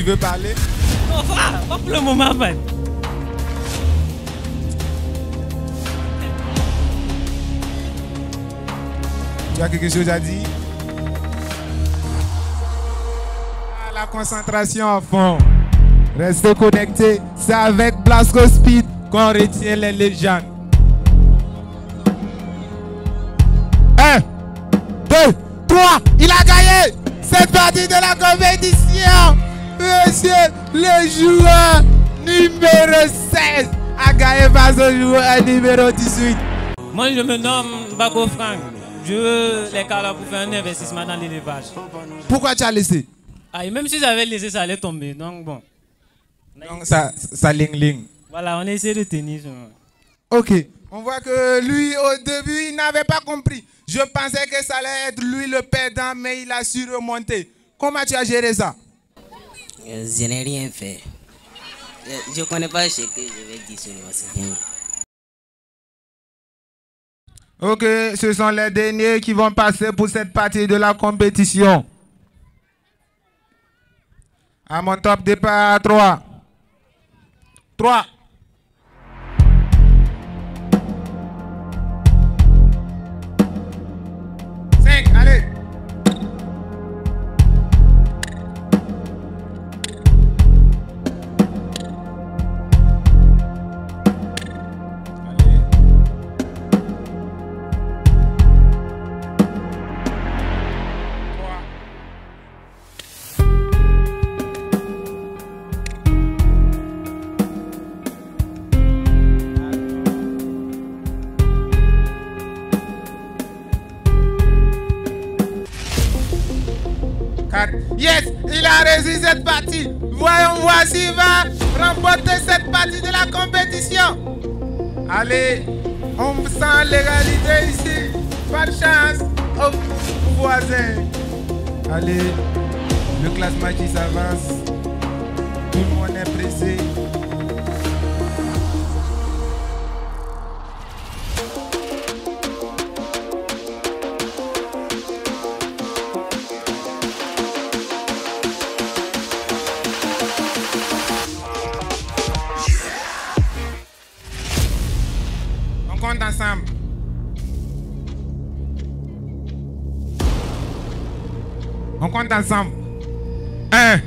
tu veux parler? Non, pas pour le moment, man. Tu as quelque chose à dire? Ah, la concentration à fond. Restez connectés. C'est avec Blasco Speed qu'on retient les légendes. 1, 2, 3. Il a gagné cette partie de la compétition. Monsieur le joueur numéro 16 a gagné par son joueur numéro 18. Moi, je me nomme Bako Frank. Je veux les cas là pour faire un investissement dans l'élevage. Pourquoi tu as laissé? Ah, et même si j'avais laissé, ça allait tomber. Donc bon. Donc ça ling-ling. Voilà, on a essayé de tenir. Ok. On voit que lui, au début, il n'avait pas compris. Je pensais que ça allait être lui le perdant, mais il a su remonter. Comment tu as géré ça? Je n'ai rien fait. Je ne connais pas ce que je vais dire sur le. Ok, ce sont les derniers qui vont passer pour cette partie de la compétition. À mon top départ, 3. 3. Allez. Yes, il a réussi cette partie. Voyons voir s'il va remporter cette partie de la compétition. Allez, on sent l'égalité ici. Pas de chance aux voisins. Allez, le classement qui s'avance. Tout le monde est pressé. Ensemble. On compte ensemble. 1,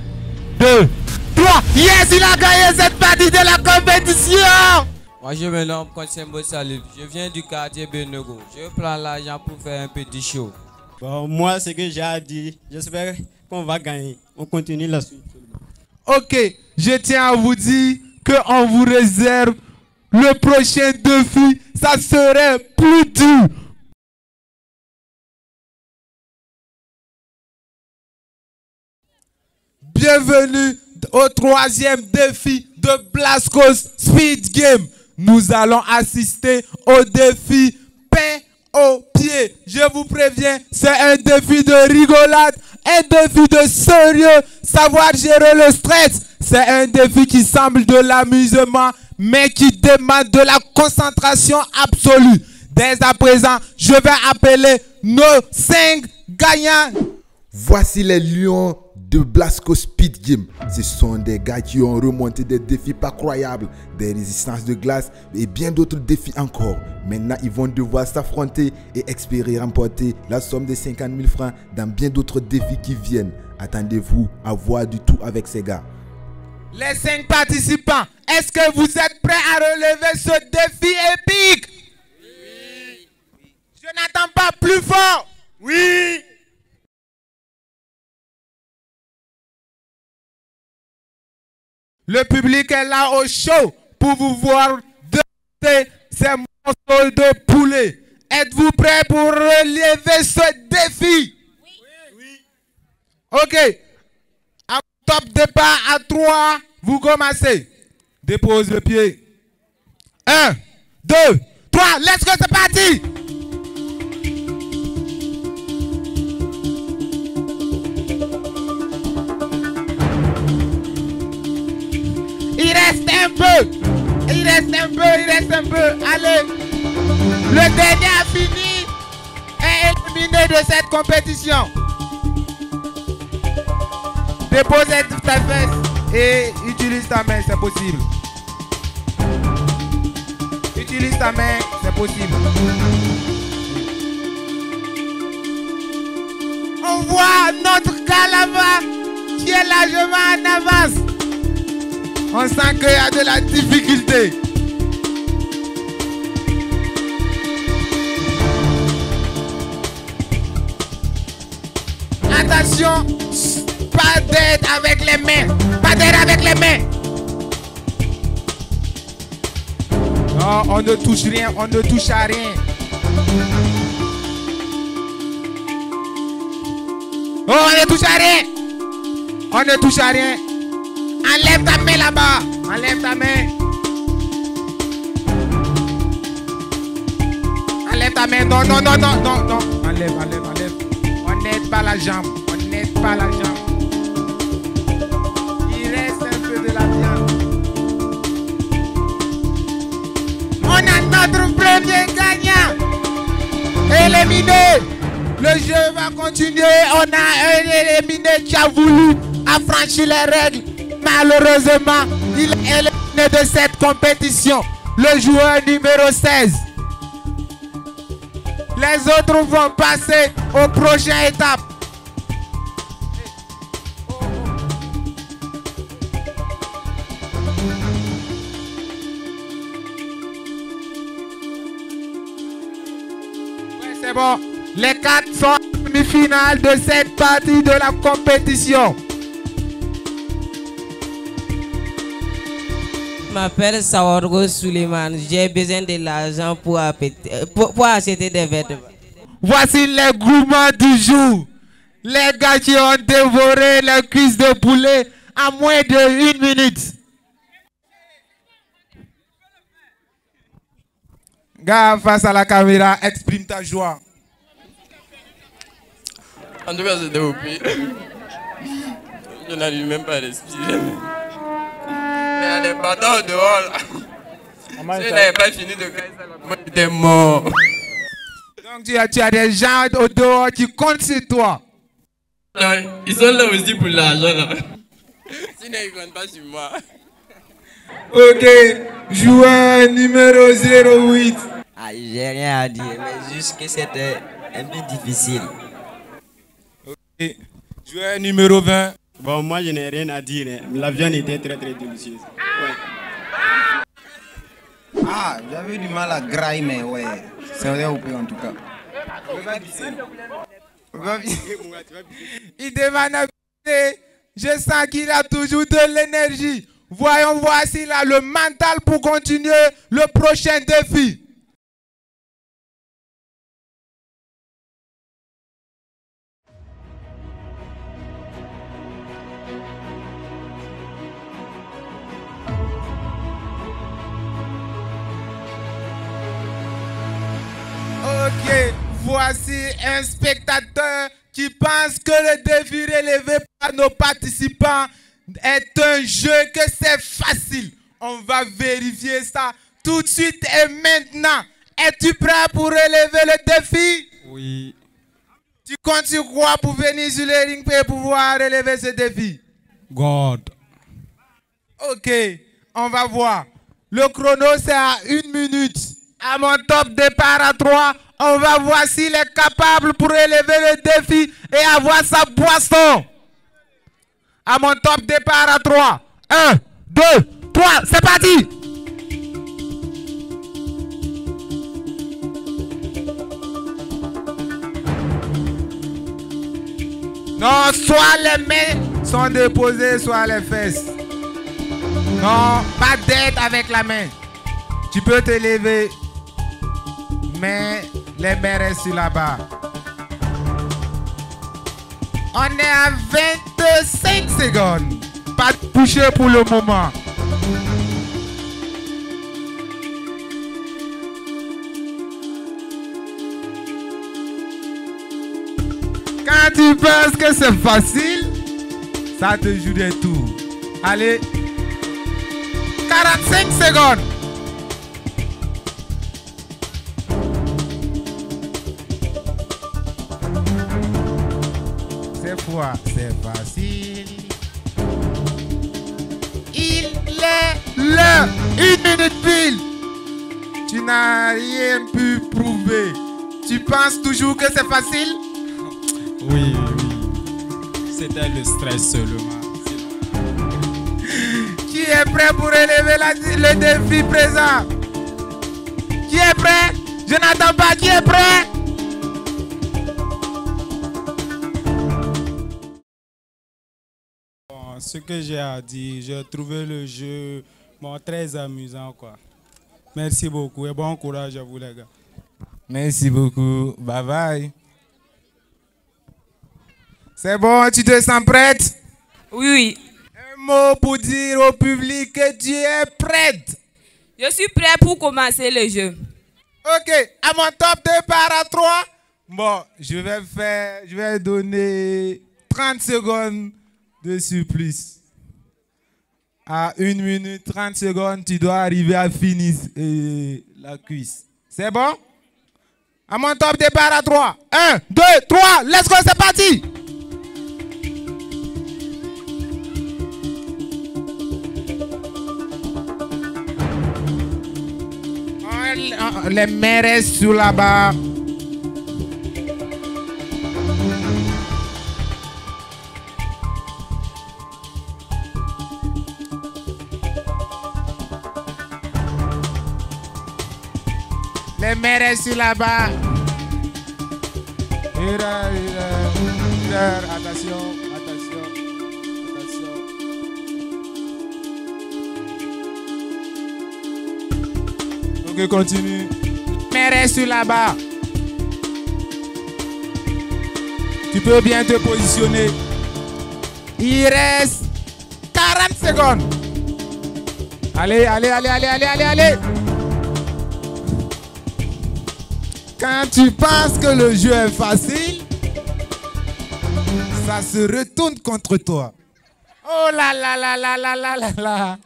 2, 3. Yes, il a gagné cette partie de la compétition. Moi, je me nomme Konsembo Salif. Je viens du quartier Benego. Je prends l'argent pour faire un petit show. Bon, moi, ce que j'ai à dire, j'espère qu'on va gagner. On continue la suite. Ok, je tiens à vous dire qu'on vous réserve le prochain défi, ça serait plus dur. Bienvenue au 3e défi de Blasco's Speed Game. Nous allons assister au défi pain au pied. Je vous préviens, c'est un défi de rigolade, un défi de sérieux, savoir gérer le stress. C'est un défi qui semble de l'amusement, mais qui demande de la concentration absolue. Dès à présent, je vais appeler nos 5 gagnants. Voici les lions de Blasco Speed Game. Ce sont des gars qui ont remonté des défis pas croyables, des résistances de glace et bien d'autres défis encore. Maintenant, ils vont devoir s'affronter et espérer remporter la somme de 50 000 francs dans bien d'autres défis qui viennent. Attendez-vous à voir du tout avec ces gars. Les 5 participants, est-ce que vous êtes prêts à relever ce défi épique? Oui. Je n'attends pas plus fort. Oui. Le public est là au show pour vous voir déguster ces morceaux de poulet. Êtes-vous prêts pour relever ce défi? Oui. Ok. Top départ à 3, vous commencez. Dépose le pied. 1, 2, 3, let's go, c'est parti. Il reste un peu. Il reste un peu, il reste un peu. Allez. Le dernier a fini. Est éliminé de cette compétition. Dépose ta fesse et utilise ta main, c'est possible. Utilise ta main, c'est possible. On voit notre gars là-bas qui est largement en avance. On sent qu'il y a de la difficulté. Attention, pas d'aide avec les mains. Pas d'aide avec les mains. Non, on ne touche rien, on ne touche à rien. Oh, on ne touche à rien. On ne touche à rien. Enlève ta main là-bas. Enlève ta main. Enlève ta main. Non, non, non, non, non, non. Enlève, enlève, enlève. On n'aide pas la jambe. On n'aide pas la jambe. Il reste un peu de la viande. On a notre premier gagnant. Éliminé. Le jeu va continuer. On a un éliminé qui a voulu affranchir les règles. Malheureusement, il est éliminé de cette compétition. Le joueur numéro 16. Les autres vont passer aux prochaines étapes. Ouais, c'est bon. Les 4 sont en demi-finale de cette partie de la compétition. Je m'appelle Sawargo Suleiman. J'ai besoin de l'argent pour acheter des vêtements. Voici les gourmands du jour. Les gars qui ont dévoré les cuisses de poulet en moins de 1 minute. Gars, face à la caméra, exprime ta joie. En tout cas, c'était au pays. Je n'arrive même pas à respirer. Il y a des bâtards dehors là. Si je n'avais pas fini de gagner ça, moi j'étais mort. Donc tu as des gens au dehors qui comptent sur toi. Non, ils sont là aussi pour l'argent là. Sinon ils ne comptent pas sur moi. Ok, joueur numéro 08. Ah, j'ai rien à dire, mais juste que c'était un peu difficile. Ok, joueur numéro 20. Bon, moi je n'ai rien à dire, hein. La viande était très très délicieuse. Ouais. Ah, j'avais du mal à grailler, mais ouais, c'est vrai au pays en tout cas. Il demande à pisser. Je sens qu'il a toujours de l'énergie. Voyons voir s'il a le mental pour continuer le prochain défi. Ok, voici un spectateur qui pense que le défi relevé par nos participants est un jeu que c'est facile. On va vérifier ça tout de suite et maintenant. Es-tu prêt pour relever le défi? Oui. Tu comptes sur quoi pour venir sur le ring pour pouvoir relever ce défi? God. Ok, on va voir. Le chrono c'est à 1 minute. À mon top départ à 3, on va voir s'il est capable pour relever le défi et avoir sa boisson. À mon top départ à 3. 1, 2, 3, c'est parti! Non, soit les mains sont déposées, soit les fesses. Non, pas d'aide avec la main. Tu peux te lever, mais les mains restent sur la barre. On est à 25 secondes. Pas de toucher pour le moment. Quand tu penses que c'est facile, ça te joue des tours. Allez. 45 secondes. Cette fois, c'est facile. L'heure, 1 minute pile. Tu n'as rien pu prouver. Tu penses toujours que c'est facile? Oui, oui. C'était le stress seulement. Qui est prêt pour relever le défi présent? Qui est prêt? Je n'attends pas. Qui est prêt? Bon, ce que j'ai à dire, j'ai trouvé le jeu très amusant, quoi. Merci beaucoup et bon courage à vous, les gars. Merci beaucoup. Bye bye. C'est bon, tu te sens prête? Oui, oui. Un mot pour dire au public que tu es prête. Je suis prêt pour commencer le jeu. Ok, à mon top départ à 3. Bon, je vais donner 30 secondes de surplus. À 1 minute 30 secondes, tu dois arriver à finir la cuisse. C'est bon? À mon top départ à 3. 1, 2, 3, let's go, c'est parti! Les mains restent sous la barre. Les mains restent sur la barre. Attention, attention, attention. Ok, continue. Mais reste sur la barre. Tu peux bien te positionner. Il reste 40 secondes. Allez, allez, allez, allez, allez, allez, allez. Quand tu penses que le jeu est facile, ça se retourne contre toi. Oh là là là là là là là là.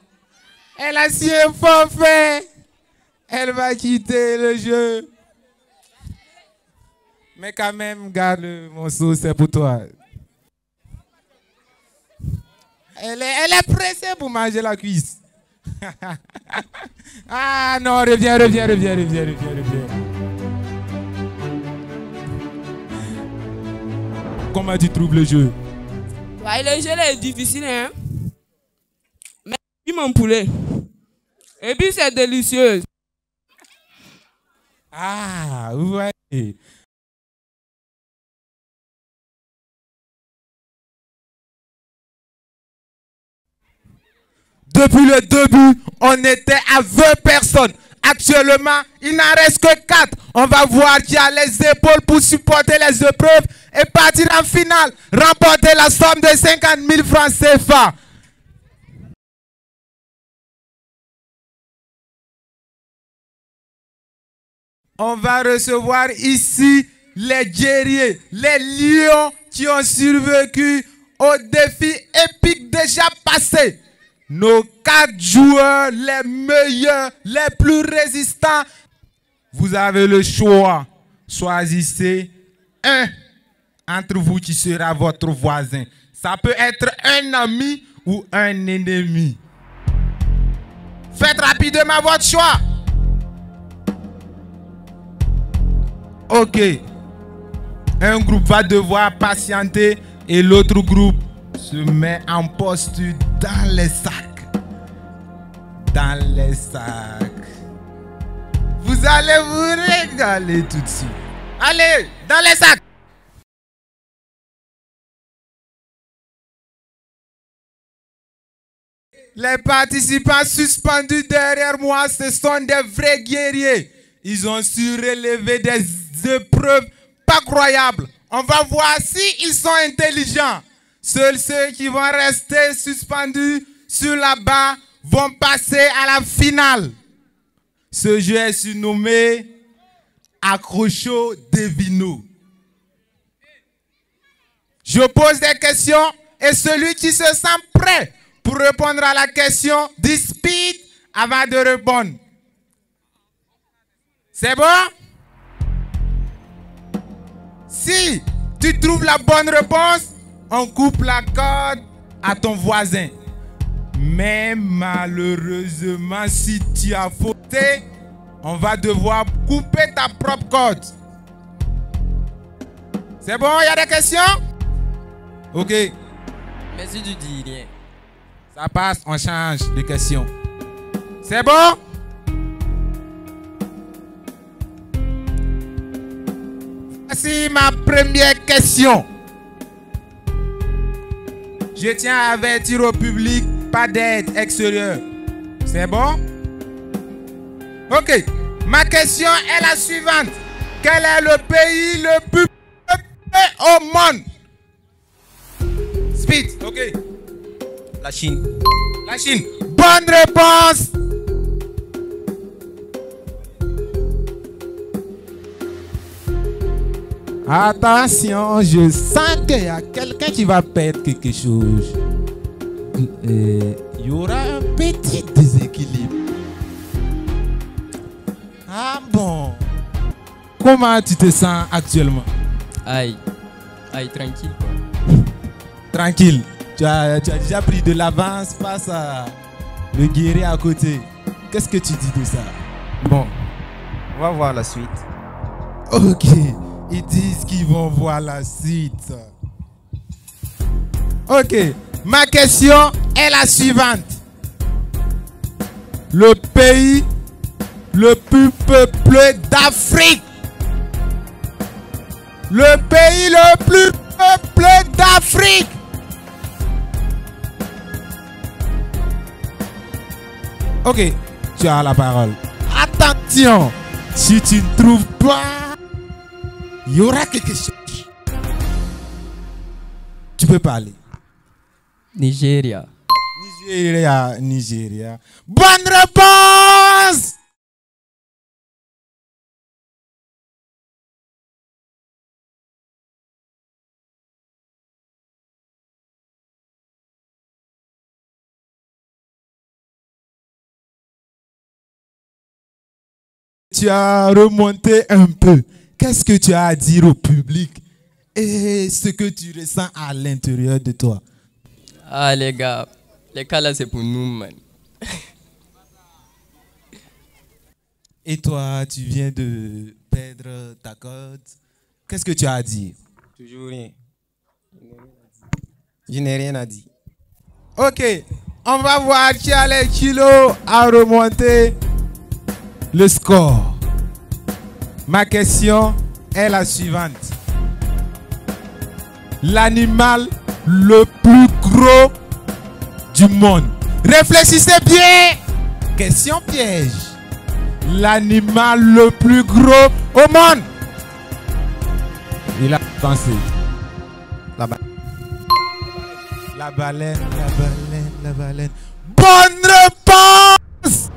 Elle a su un forfait. Elle va quitter le jeu. Mais quand même, garde le morceau, c'est pour toi. Elle est pressée pour manger la cuisse. Ah non, reviens, reviens, reviens, reviens, reviens, reviens. Comment tu trouves le jeu? Ouais, le jeu est difficile, hein? Mais mon poulet. Et puis c'est délicieux. Ah, ouais. Depuis le début, on était à 20 personnes. Actuellement, il n'en reste que 4. On va voir qui a les épaules pour supporter les épreuves et partir en finale, remporter la somme de 50 000 francs CFA. On va recevoir ici les guerriers, les lions qui ont survécu au défi épique déjà passé. Nos 4 joueurs les meilleurs, les plus résistants. Vous avez le choix. Choisissez un entre vous qui sera votre voisin. Ça peut être un ami ou un ennemi. Faites rapidement votre choix. Ok. Un groupe va devoir patienter et l'autre groupe se met en posture dans les sacs. Dans les sacs. Vous allez vous régaler tout de suite. Allez, dans les sacs. Les participants suspendus derrière moi, ce sont des vrais guerriers. Ils ont su relever des épreuves pas croyables. On va voir s'ils sont intelligents. Seuls ceux qui vont rester suspendus sur la barre vont passer à la finale. Ce jeu est surnommé Accrocho Devino. Je pose des questions et celui qui se sent prêt pour répondre à la question dit speed avant de répondre. C'est bon? Si tu trouves la bonne réponse, on coupe la corde à ton voisin. Mais malheureusement, si tu as fauté, on va devoir couper ta propre corde. C'est bon, il y a des questions? Ok. Merci du dire rien. Ça passe, on change de question. C'est bon? Voici ma première question. Je tiens à avertir au public, pas d'aide extérieure. C'est bon? Ok. Ma question est la suivante. Quel est le pays le plus peuplé au monde? Speed, ok. La Chine. La Chine. Bonne réponse. Attention, je sens qu'il y a quelqu'un qui va perdre quelque chose. Il y aura un petit déséquilibre. Ah bon? Comment tu te sens actuellement? Aïe, tranquille. Tranquille. Tu as déjà pris de l'avance face à le guerrier à côté. Qu'est-ce que tu dis de ça? Bon, on va voir la suite. Ok, ils disent qu'ils vont voir la suite. Ok, ma question est la suivante. Le pays le plus peuplé d'Afrique. Le pays le plus peuplé d'Afrique. Ok, tu as la parole. Attention, si tu ne trouves pas, il y aura quelque chose. Tu peux parler. Nigeria. Nigeria. Bonne réponse! Tu as remonté un peu. Qu'est-ce que tu as à dire au public et ce que tu ressens à l'intérieur de toi? Ah les gars, les cas là c'est pour nous, man. Et toi, tu viens de perdre ta corde. Qu'est-ce que tu as à dire? Toujours rien. Je n'ai rien à dire. Ok, on va voir qui a les kilos à remonter le score. Ma question est la suivante. L'animal le plus gros du monde. Réfléchissez bien. Question piège. L'animal le plus gros au monde. Il a pensé. La baleine. La baleine, la baleine, la baleine. Bonne réponse!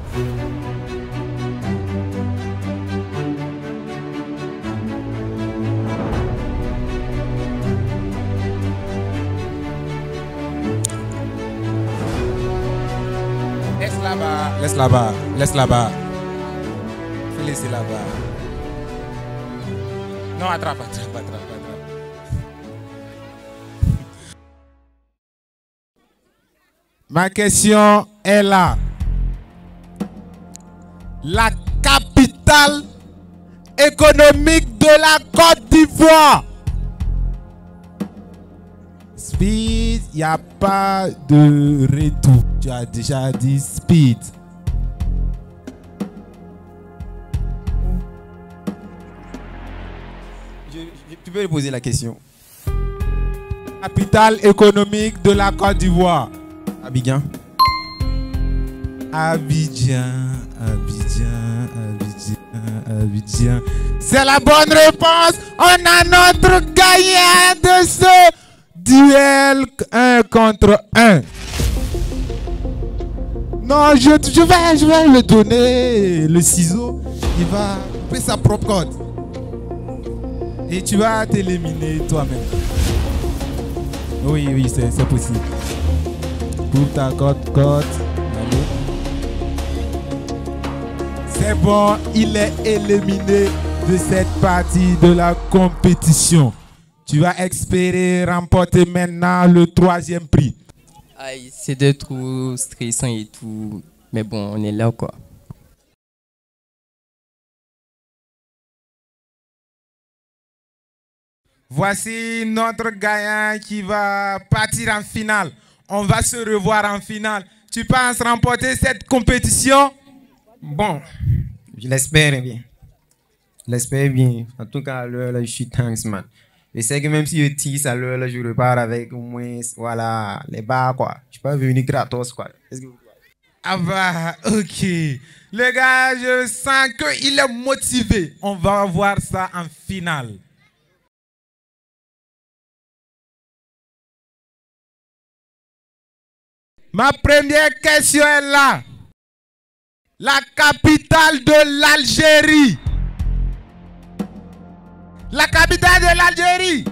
Laisse là-bas, laisse là-bas, laisse là-bas. Fais laisser là-bas. Non, attrape. Ma question est là. La capitale économique de la Côte d'Ivoire. Speed, il n'y a pas de retour. Tu as déjà dit speed. Tu peux poser la question. Capitale économique de la Côte d'Ivoire. Abidjan. Abidjan. C'est la bonne réponse. On a notre gagnant de ce duel 1 contre 1. Non, je vais lui donner le ciseau. Il va couper sa propre corde. Et tu vas t'éliminer toi-même. Oui, c'est possible. Coupe ta corde. Allez. C'est bon, il est éliminé de cette partie de la compétition. Tu vas espérer remporter maintenant le 3e prix. Aïe, c'était trop stressant et tout. Mais bon, on est là quoi. Voici notre gagnant qui va partir en finale. On va se revoir en finale. Tu penses remporter cette compétition? Bon, je l'espère bien. Je l'espère bien. En tout cas, à l'heure, là, je suis thanks, man. Je sais que même si je tisse à l'heure, là, je repars avec au moins, voilà, les bars, quoi. Je suis pas venu gratos, quoi. Ah bah, ok. Les gars, je sens qu'il est motivé. On va voir ça en finale. Ma première question est là. La capitale de l'Algérie. La capitale de l'Algérie.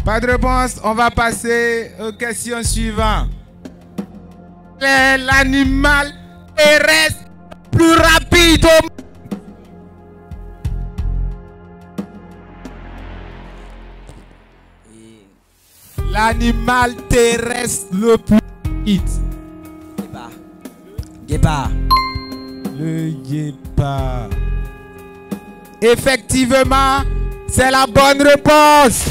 Pas de réponse. On va passer aux questions suivantes. Quel est l'animal terrestre plus rapide au monde? L'animal terrestre le plus rapide. Guépard. Le guépard. Effectivement, c'est la bonne réponse.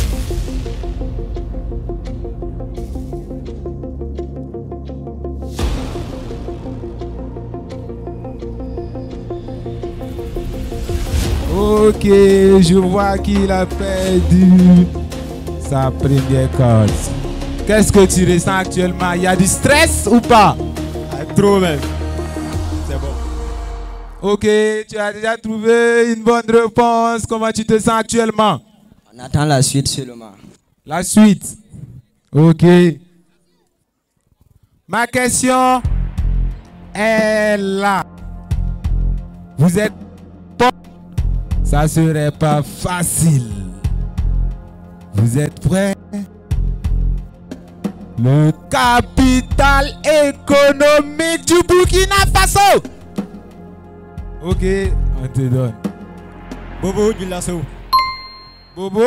Ok, je vois qu'il a perdu sa première corde. Qu'est-ce que tu ressens actuellement? Il y a du stress ou pas? Trop même. C'est bon. Ok, tu as déjà trouvé une bonne réponse. Comment tu te sens actuellement? On attend la suite seulement. La suite. Ok. Ma question est là. Vous êtes bon? Ça serait pas facile. Vous êtes prêts? Le capital économique du Burkina Faso. Ok, on te donne. Bobo Dilasso. Bobo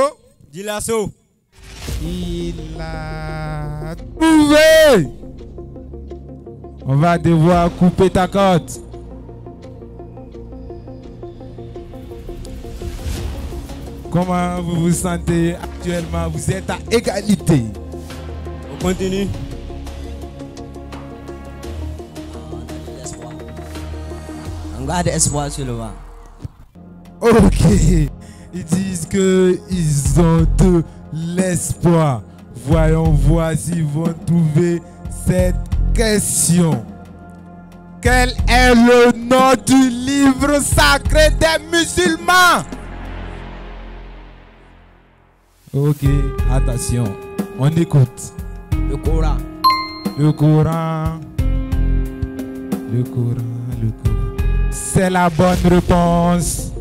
Dilasso. Il a trouvé. On va devoir couper ta corde. Comment vous vous sentez actuellement? Vous êtes à égalité. On continue. On garde espoir seulement. Ok. Ils disent qu'ils ont de l'espoir. Voyons voir s'ils vont trouver cette question. Quel est le nom du livre sacré des musulmans? Ok, attention, on écoute. Le Coran. Le Coran. Le Coran, le Coran. C'est la bonne réponse.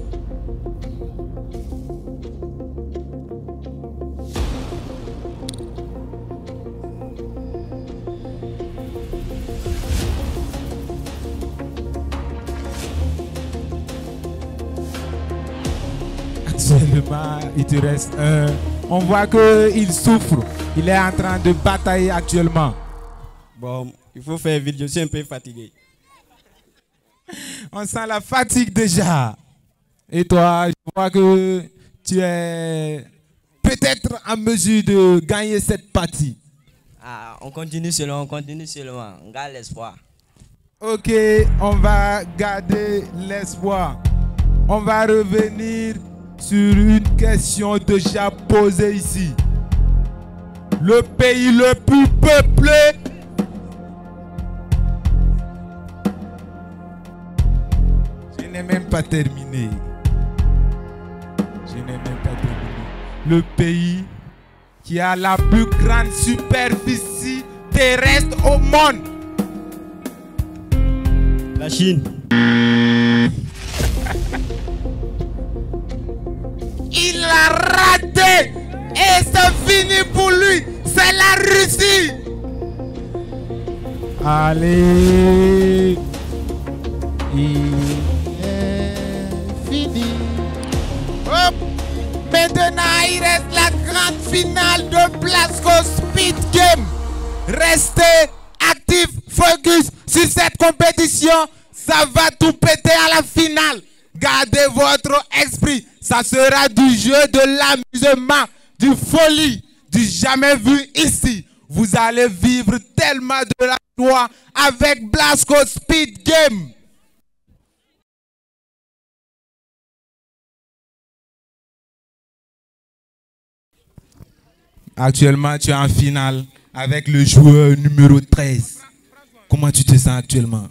Actuellement, il te reste un. On voit qu'il souffre. Il est en train de batailler actuellement. Bon, il faut faire vite, je suis un peu fatigué. On sent la fatigue déjà. Et toi, je vois que tu es peut-être en mesure de gagner cette partie. Ah, on continue seulement, on continue seulement. On garde l'espoir. Ok, on va garder l'espoir. On va revenir sur une question déjà posée ici. Le pays le plus peuplé. Je n'ai même pas terminé. Je n'ai même pas terminé. Le pays qui a la plus grande superficie terrestre au monde. La Chine. Il a raté et c'est fini pour lui. C'est la Russie. Allez, il est fini. Hop. Maintenant, il reste la grande finale de Blasco Speed Game. Restez actifs, focus sur cette compétition. Ça va tout péter à la finale. Gardez votre esprit. Ça sera du jeu, de l'amusement, du folie, du jamais vu ici. Vous allez vivre tellement de la joie avec Blasco Speed Game. Actuellement, tu es en finale avec le joueur numéro 13. Comment tu te sens actuellement?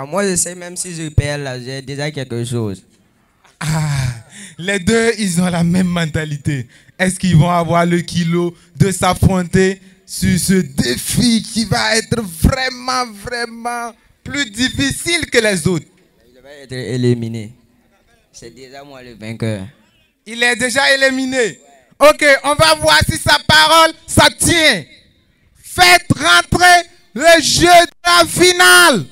Moi, je sais, même si je perds là, j'ai déjà quelque chose. Les deux, ils ont la même mentalité. Est-ce qu'ils vont avoir le kilo de s'affronter sur ce défi qui va être vraiment, vraiment plus difficile que les autres? Je vais être éliminé. C'est déjà moi le vainqueur. Il est déjà éliminé. Ok, on va voir si sa parole, ça tient. Faites rentrer le jeu de la finale.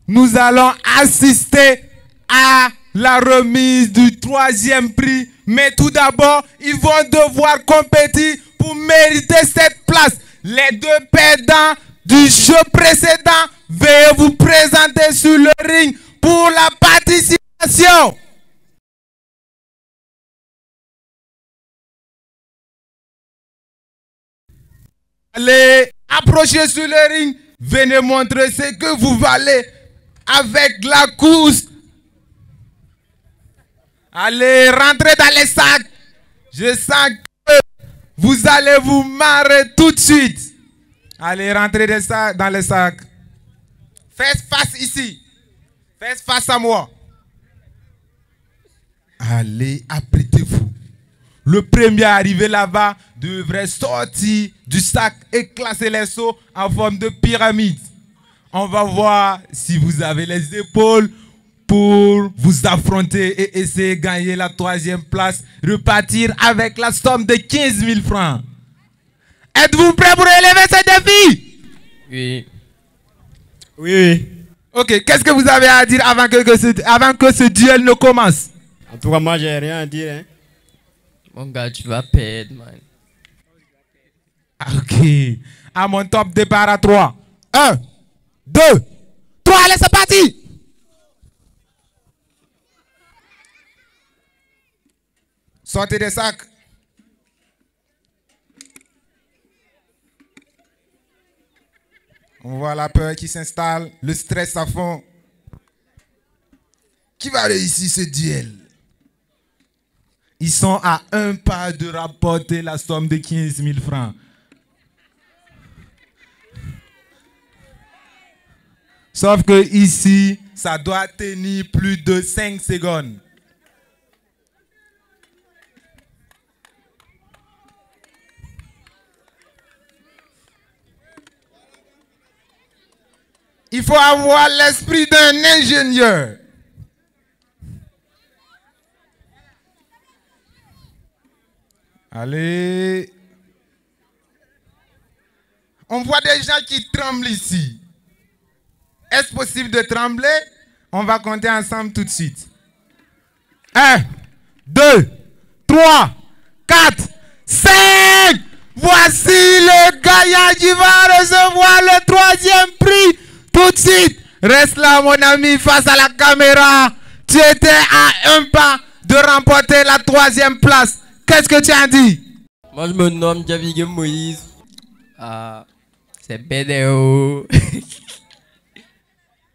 Nous allons assister à la remise du 3e prix. Mais tout d'abord, ils vont devoir compétir pour mériter cette place. Les deux perdants du jeu précédent, veuillez vous présenter sur le ring pour la participation. Allez, approchez sur le ring. Venez montrer ce que vous valez avec la course. Allez, rentrez dans les sacs. Je sens que vous allez vous marrer tout de suite. Allez, rentrez dans les sacs. Faites face ici. Faites face à moi. Allez, apprêtez-vous. Le premier arrivé là-bas devrait sortir du sac et classer les seaux en forme de pyramide. On va voir si vous avez les épaules pour vous affronter et essayer de gagner la 3e place. Repartir avec la somme de 15 000 francs. Êtes-vous prêts pour relever ce défi? Oui. Oui. Ok, qu'est-ce que vous avez à dire avant que ce duel ne commence? En tout cas, moi, j'ai rien à dire. Hein. Mon gars, tu vas perdre, man. Ok. À mon top départ à 3. 1, 2, 3, allez, c'est parti! Sortez des sacs. On voit la peur qui s'installe, le stress à fond. Qui va réussir ce duel? Ils sont à un pas de rapporter la somme de 15 000 francs. Sauf que ici, ça doit tenir plus de 5 secondes. Il faut avoir l'esprit d'un ingénieur. Allez. On voit des gens qui tremblent ici. Est-ce possible de trembler? On va compter ensemble tout de suite. 1, 2, 3, 4, 5. Voici le gagnant qui va recevoir le 3e prix. Tout de suite. Reste là, mon ami, face à la caméra. Tu étais à un pas de remporter la 3e place. Qu'est-ce que tu as dit? Moi, je me nomme Javigem Moïse. C'est BDO.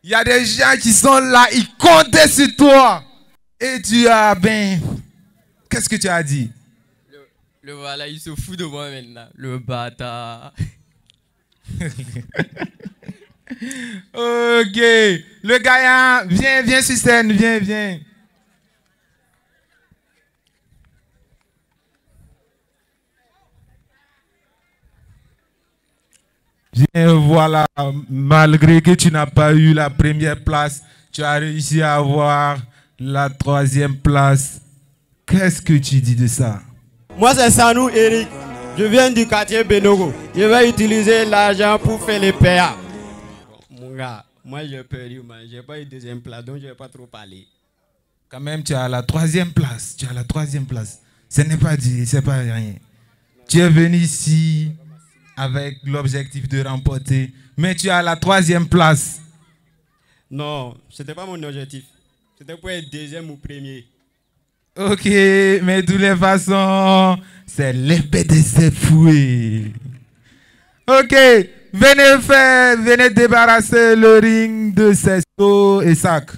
Il y a des gens qui sont là, ils comptaient sur toi. Et tu as, qu'est-ce que tu as dit? Le voilà, il se fout de moi maintenant. Le bâtard. Ok. Le gagnant, viens sur scène, viens. Bien, voilà, malgré que tu n'as pas eu la première place, tu as réussi à avoir la 3e place. Qu'est-ce que tu dis de ça? Moi, c'est Sanou Eric. Je viens du quartier Benogo. Je vais utiliser l'argent pour faire les PA. Mon gars, Moi, j'ai perdu, mais j'ai pas eu deuxième place, donc je vais pas trop parler. Quand même, tu as la 3e place. Tu as la 3e place. Ce n'est pas dit, c'est pas rien. Tu es venu ici avec l'objectif de remporter, mais tu as la 3e place. Non, c'était pas mon objectif. C'était pour être deuxième ou premier. Ok, mais de toutes les façons, c'est l'épée de ses fouets. Ok, venez débarrasser le ring de ses seaux et sacs.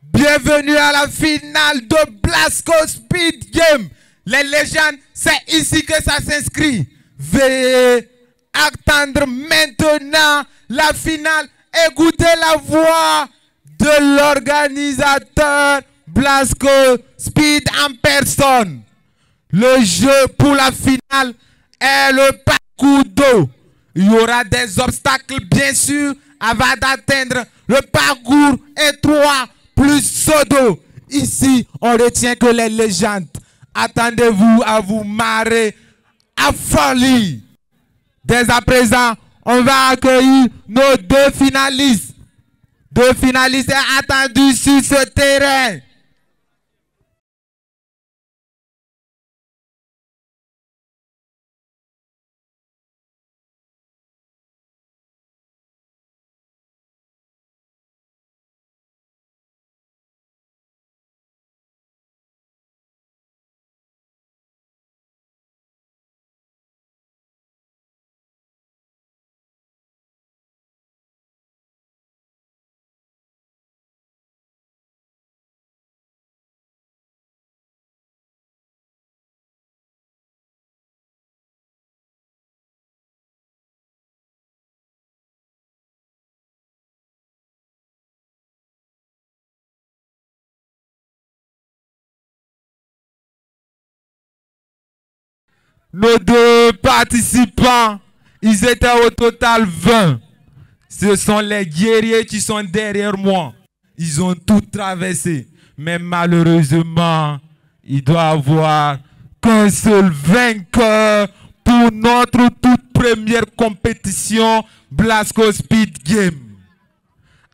Bienvenue à la finale de Blasco Speed Game. Les légendes, c'est ici que ça s'inscrit. Veuillez attendre maintenant la finale. Écoutez la voix de l'organisateur Blasco Speed en personne. Le jeu pour la finale est le parcours d'eau. Il y aura des obstacles, bien sûr, avant d'atteindre le parcours étroit plus saut d'eau. Ici, on retient que les légendes. Attendez-vous à vous marrer à folie. Dès à présent, on va accueillir nos 2 finalistes. 2 finalistes attendus sur ce terrain. Nos 2 participants, ils étaient au total 20. Ce sont les guerriers qui sont derrière moi. Ils ont tout traversé. Mais malheureusement, il doit y avoir qu'un seul vainqueur pour notre toute première compétition Blasco Speed Game.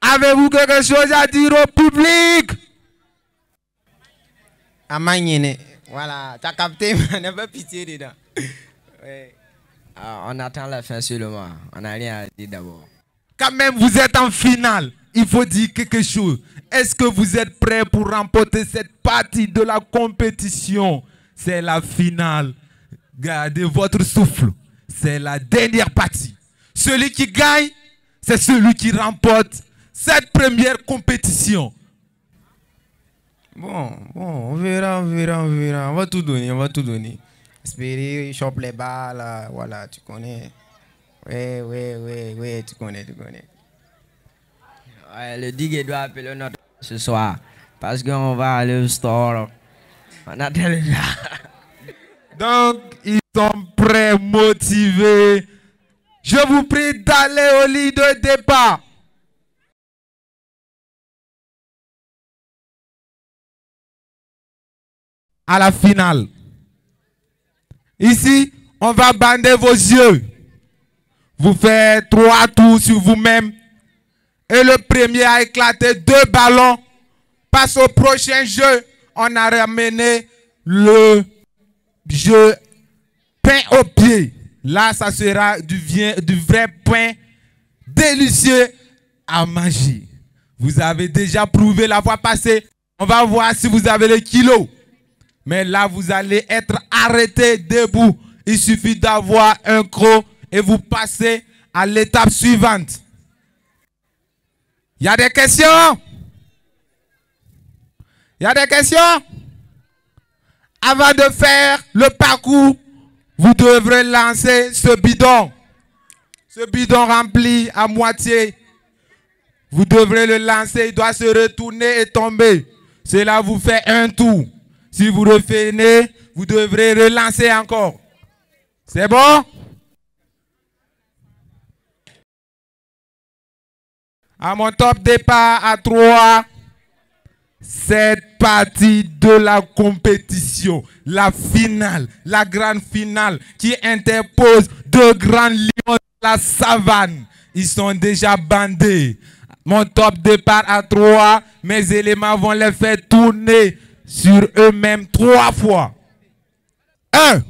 Avez-vous quelque chose à dire au public? Amagné, voilà, t'as capté, on n'a pas pitié dedans. Ouais. On attend la fin seulement, on n'a rien à dire d'abord. Quand même, vous êtes en finale, il faut dire quelque chose. Est-ce que vous êtes prêts pour remporter cette partie de la compétition? C'est la finale. Gardez votre souffle. C'est la dernière partie. Celui qui gagne, c'est celui qui remporte cette première compétition. Bon, on verra. On va tout donner. Espérer, chope les balles, voilà, tu connais. Oui, tu connais. Ouais, le digue doit appeler notre ce soir. Parce qu'on va aller au store. On attend les gars. Donc, ils sont prêts, motivés. Je vous prie d'aller au lit de départ. À la finale. Ici, on va bander vos yeux. Vous faites 3 tours sur vous-même. Et le premier à éclater 2 ballons passe au prochain jeu. On a ramené le jeu pain au pied. Là, ça sera du vrai pain délicieux à manger. Vous avez déjà prouvé la fois passée. On va voir si vous avez le kilo. Mais là, vous allez être arrêté debout. Il suffit d'avoir un croc et vous passez à l'étape suivante. Il y a des questions? Avant de faire le parcours, vous devrez lancer ce bidon. Ce bidon rempli à moitié. Vous devrez le lancer, il doit se retourner et tomber. Cela vous fait un tour. Si vous revenez, vous devrez relancer encore. C'est bon? À mon top départ à 3, cette partie de la compétition, la finale, la grande finale qui interpose deux grands lions de la savane. Ils sont déjà bandés. Mon top départ à 3, mes éléments vont les faire tourner sur eux-mêmes 3 fois. 1,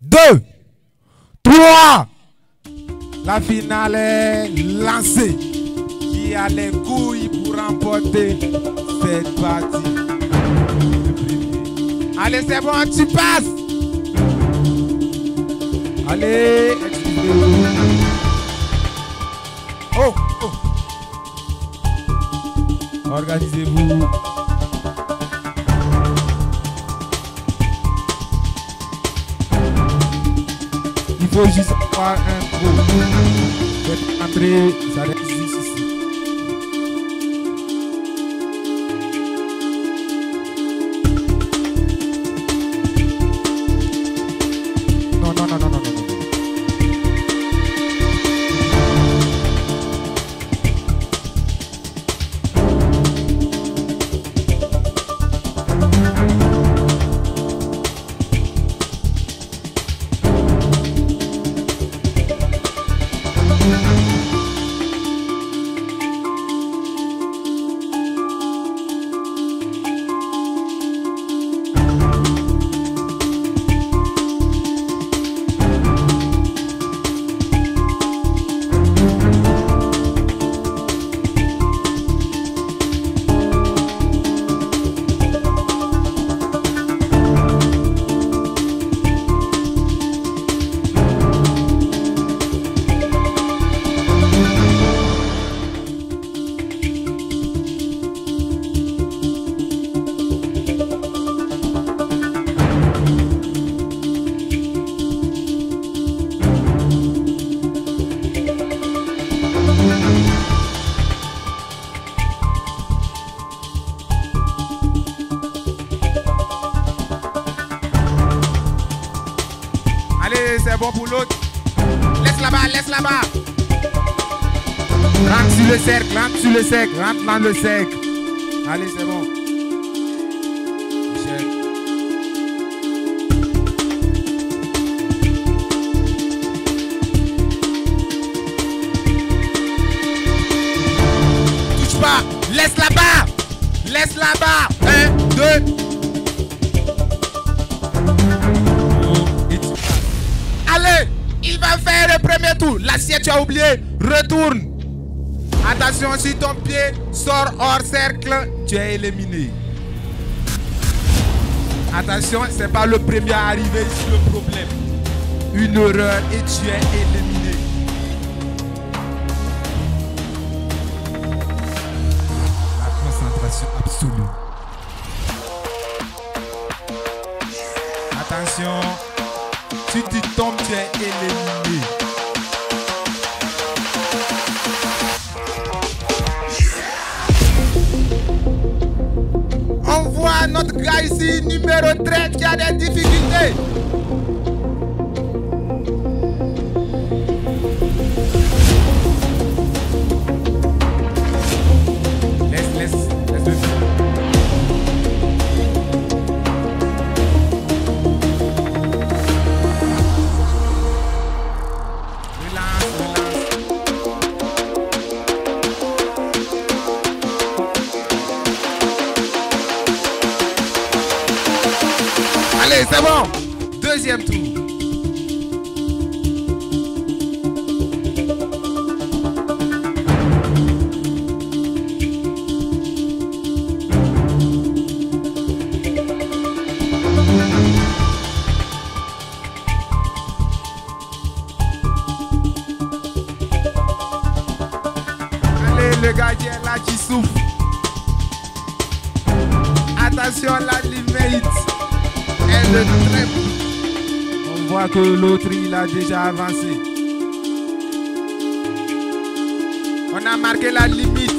2, 3. La finale est lancée. Qui a les couilles pour remporter cette partie? Allez, c'est bon, tu passes. Allez, excusez-moi. Oh, oh. Organisez-vous. Il faut juste avoir un trou. Cette entrée, ça existe ici. Non, non, non, non, non, non. C'est bon pour l'autre. Laisse là-bas, laisse là-bas. Rentre sur le cercle, rentre sur le cercle, rentre dans le cercle. Allez, c'est bon. Michel. Touche pas, laisse là-bas. Laisse là-bas. 1, 2. Allez, il va faire le premier tour. L'assiette, tu as oublié. Retourne. Attention, si ton pied sort hors cercle, tu es éliminé. Attention, c'est pas le premier à arriver ici le problème. Une erreur et tu es éliminé. La concentration absolue. Attention. Si tu tombes, tu es éliminé. On voit notre gars ici, numéro 13, qui a des difficultés. Laisse le film. Allez, c'est bon. Deuxième tour. Allez, le gardien là qui souffle. Attention, la limite. Le trip. On voit que l'autre il a déjà avancé. On a marqué la limite.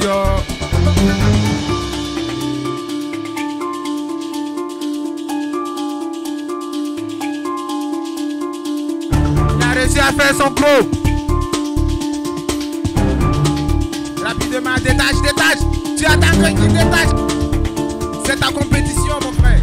compétition. Il a réussi à faire son croc. Rapidement, détache, détache. Tu attends qu'il détache. C'est ta compétition, mon frère.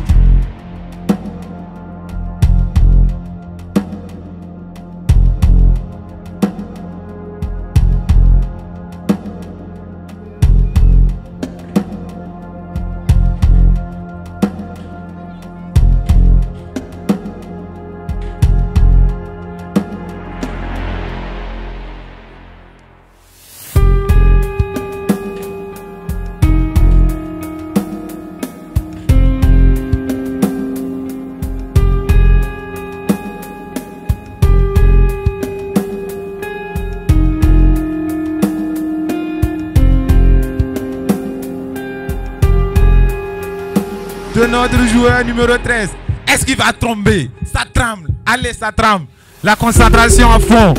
De notre joueur numéro 13. Est-ce qu'il va tomber? Ça tremble. Allez, ça tremble. La concentration à fond.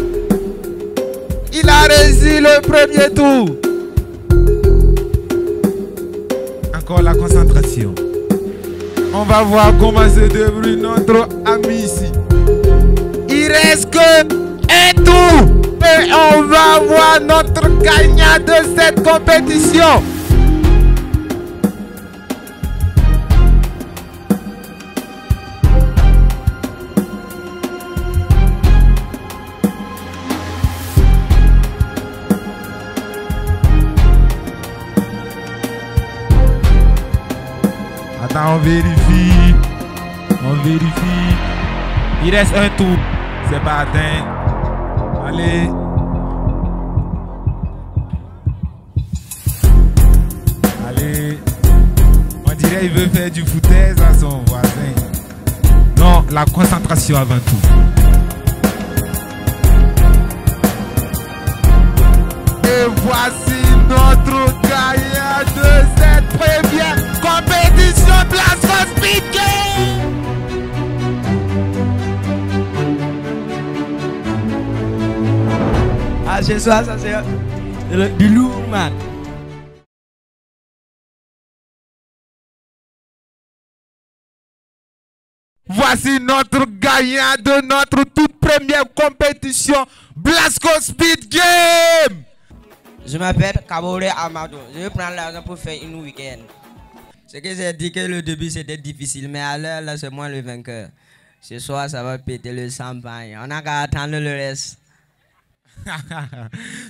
Il a réussi le premier tour. Encore la concentration. On va voir comment se débrouille notre ami ici. Il reste que un tour. Et on va voir notre gagnant de cette compétition. Attends, on vérifie. On vérifie. Il reste un tour. C'est pas atteint. Allez. Allez. On dirait qu'il veut faire du foutaise à son voisin. Non, la concentration avant tout. Et voici notre gagnant de cette première compétition Blast Speed Game. Ah, ce soir, ça c'est du lourd, man. Voici notre gagnant de notre toute première compétition Blasco Speed Game. Je m'appelle Kabore Amadou. Je vais prendre l'argent pour faire une week-end. C'est que j'ai dit que le début c'était difficile, mais à l'heure là c'est moi le vainqueur. Ce soir ça va péter le champagne. On n'a qu'à attendre le reste.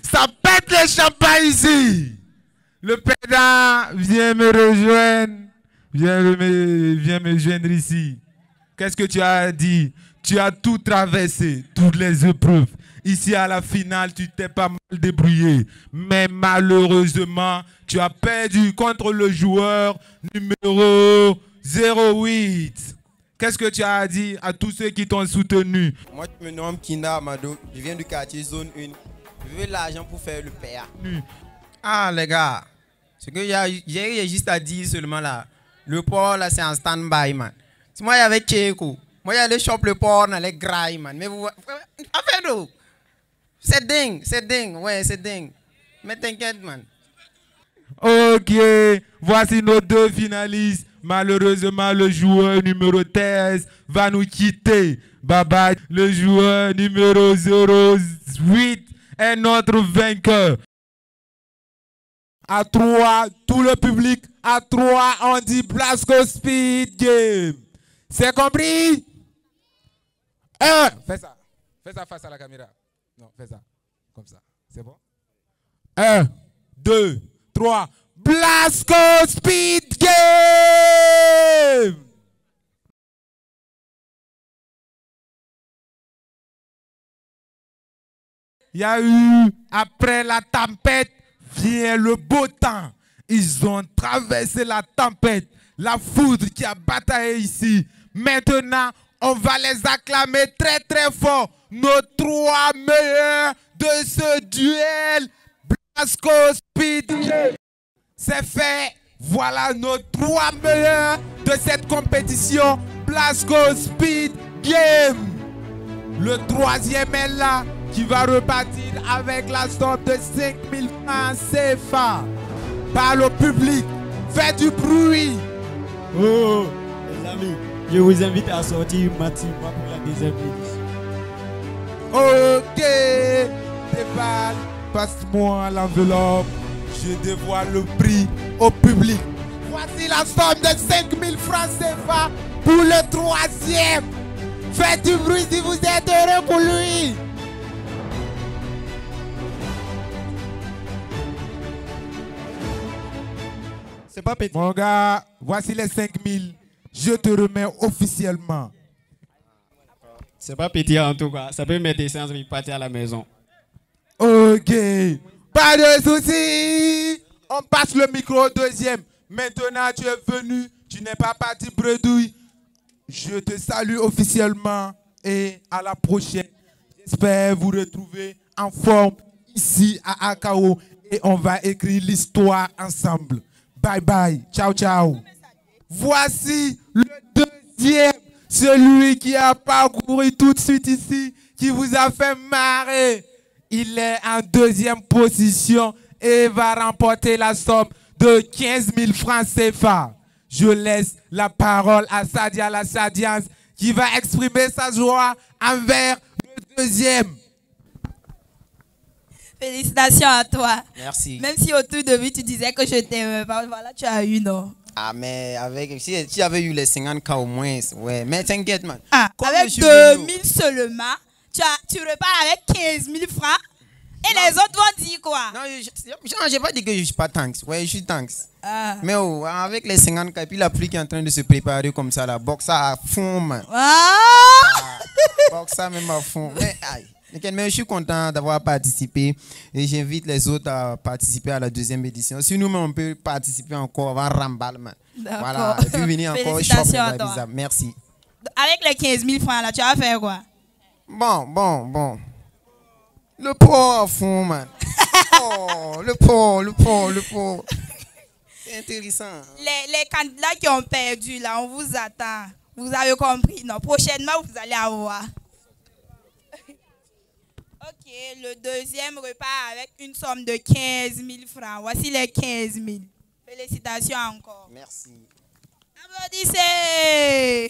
Ça pète le champagne ici. Le pédant vient me rejoindre. Viens me joindre ici. Qu'est-ce que tu as dit? Tu as tout traversé, toutes les épreuves. Ici à la finale, tu t'es pas mal débrouillé. Mais malheureusement, tu as perdu contre le joueur numéro 08. Qu'est-ce que tu as dit à tous ceux qui t'ont soutenu? Moi, je me nomme Kinda Amado. Je viens du quartier Zone 1. Je veux l'argent pour faire le PA. Ah, les gars. Ce que j'ai juste à dire seulement là. Le port là, c'est en stand-by, man. Si moi, il y avait Tchéko. Moi, il y a le shop, le port dans les grailles, man. Mais vous. Enfin, non. C'est dingue, ouais, c'est dingue. Mais t'inquiète, man. Ok, voici nos deux finalistes. Malheureusement, le joueur numéro 13 va nous quitter. Bye bye. Le joueur numéro 08 est notre vainqueur. À 3, tout le public, à 3, on dit Blasco Speed Game. C'est compris? Fais ça. Fais ça face à la caméra. Non, fais ça. Comme ça. C'est bon? 1, 2, 3. Blasco Speed Game! Il y a eu, après la tempête, vient le beau temps. Ils ont traversé la tempête, la foudre qui a bataillé ici. Maintenant, on va les acclamer très très fort. Nos 3 meilleurs de ce duel. Blasco Speed Game. C'est fait. Voilà nos 3 meilleurs de cette compétition. Blasco Speed Game. Le 3e est là qui va repartir avec la somme de 5000 francs CFA. Parle au public. Fais du bruit. Oh, les amis, je vous invite à sortir massivement pour la deuxième édition. Ok. Déballe. Passe-moi l'enveloppe. Je dévoile le prix au public. Voici la somme de 5000 francs CFA pour le 3e. Faites du bruit si vous êtes heureux pour lui. C'est pas petit. Mon gars, voici les 5000. Je te remets officiellement. C'est pas petit en tout cas. Ça peut mettre des séances et partir à la maison. Ok. Pas de soucis. On passe le micro au 2e. Maintenant, tu es venu. Tu n'es pas parti bredouille. Je te salue officiellement et à la prochaine. J'espère vous retrouver en forme ici à Akao et on va écrire l'histoire ensemble. Bye bye. Ciao, ciao. Voici le 2e. Celui qui a parcouru tout de suite ici, qui vous a fait marrer. Il est en 2e position et va remporter la somme de 15 000 francs CFA. Je laisse la parole à Sadia la Sadiance qui va exprimer sa joie envers le 2e. Félicitations à toi. Merci. Même si au tout début tu disais que je t'aimais pas, voilà, tu as eu, non? Ah, mais avec, si j'avais eu les 50K au moins, ouais. Mais t'inquiète, man. Ah, avec 2000 seulement, tu repars avec 15 000 francs. Et non. Les autres vont dire quoi? Non, je n'ai pas dit que je ne suis pas thanks. Ouais, je suis thanks. Ah. Mais oh, avec les 50K, et puis la pluie qui est en train de se préparer comme ça, la boxe à fond, man. Boxe à même à fond. Mais, aïe. Mais je suis content d'avoir participé et j'invite les autres à participer à la 2e édition. Si nous-mêmes on peut participer encore, on va remballer, man. Voilà, et puis venir encore félicitations à toi. Merci. Avec les 15 000 francs là, tu vas faire quoi? Bon. Le pauvre à fond, man. Oh, le pauvre. C'est intéressant. Les candidats qui ont perdu là, on vous attend. Vous avez compris? Non, prochainement vous allez avoir. Ok, le 2e repart avec une somme de 15 000 francs. Voici les 15 000. Félicitations encore. Merci. Applaudissez.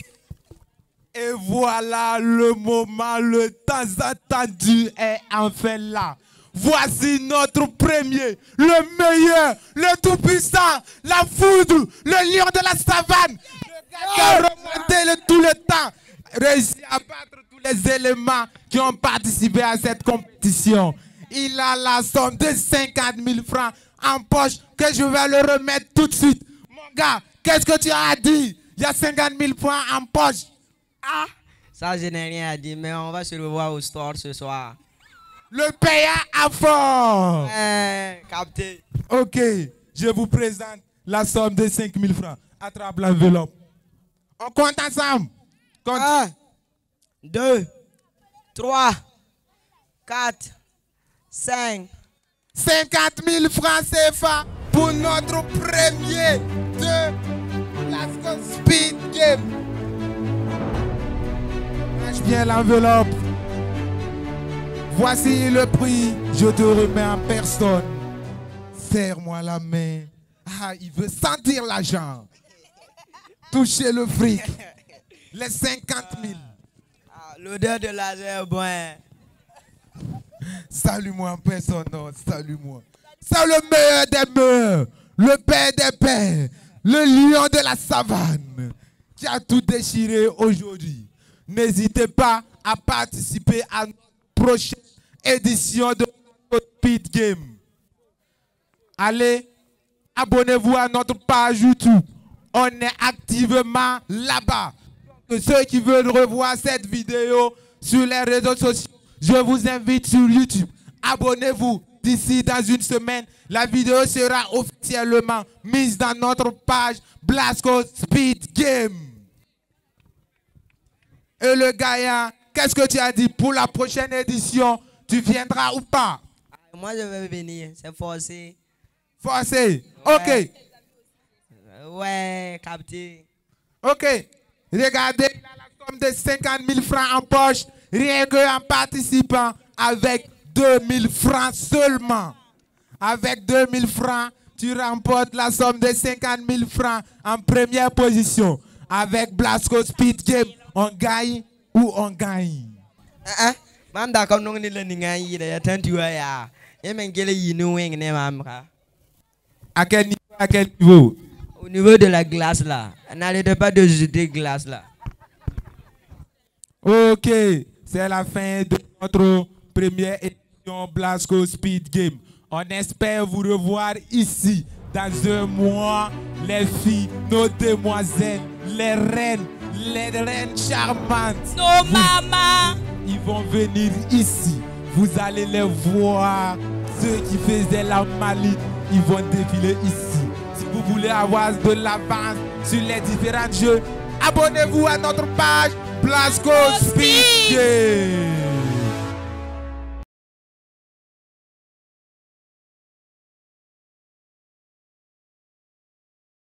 Et voilà le moment, le temps attendu est enfin là. Voici notre premier, le meilleur, le tout-puissant, la foudre, le lion de la savane, le gars qui a remonté tout le temps, réussi à battre tous les éléments qui ont participé à cette compétition. Il a la somme de 50 000 francs en poche que je vais le remettre tout de suite. Mon gars, qu'est-ce que tu as dit? Il y a 50 000 francs en poche. Ah, ça je n'ai rien à dire, mais on va se revoir au store ce soir. Le payant à fond. Capté. Ok, je vous présente la somme de 5 000 francs. Attrape l'enveloppe. On compte ensemble. 1, 2, 3, 4, 5. 50 000 francs CFA pour notre premier de Glasgow Speed Game. Lâche bien l'enveloppe. Voici le prix. Je te remets en personne. Serre-moi la main. Ah, il veut sentir l'argent. Toucher le fric. Les 50 000. L'odeur de l'argent est bonne. Salue-moi en personne, non, salue-moi. C'est le meilleur des meilleurs, le père des pères, le lion de la savane qui a tout déchiré aujourd'hui. N'hésitez pas à participer à notre prochaine édition de notre Speed Game. Allez, abonnez-vous à notre page YouTube. On est activement là-bas. Ceux qui veulent revoir cette vidéo sur les réseaux sociaux, je vous invite sur YouTube. Abonnez-vous. D'ici dans une semaine, la vidéo sera officiellement mise dans notre page Glasgow Speed Game. Et le gagnant, qu'est-ce que tu as dit pour la prochaine édition? Tu viendras ou pas? Moi, je vais venir. C'est forcé. Forcé? Ouais. Ok. Ouais, capté. Ok. Regardez, il a la somme de 50 000 francs en poche, rien qu'en participant avec 2 000 francs seulement. Avec 2 000 francs, tu remportes la somme de 50 000 francs en première position. Avec Blasco Speed Game, on gagne ou on gagne? Mam d'accord non ni le ningai de attendu ya. Et mengele yinu wing ne mam ka. À quel niveau? Au niveau de la glace là. N'arrêtez pas de jeter glace là. Ok, c'est la fin de notre première édition Blasco Speed Game. On espère vous revoir ici dans un mois. Les filles, nos demoiselles, les reines charmantes. Nos mamans. Ils vont venir ici. Vous allez les voir. Ceux qui faisaient la maline, ils vont défiler ici. Si vous voulez avoir de l'avance sur les différents jeux, abonnez-vous à notre page Blasco Speed Game.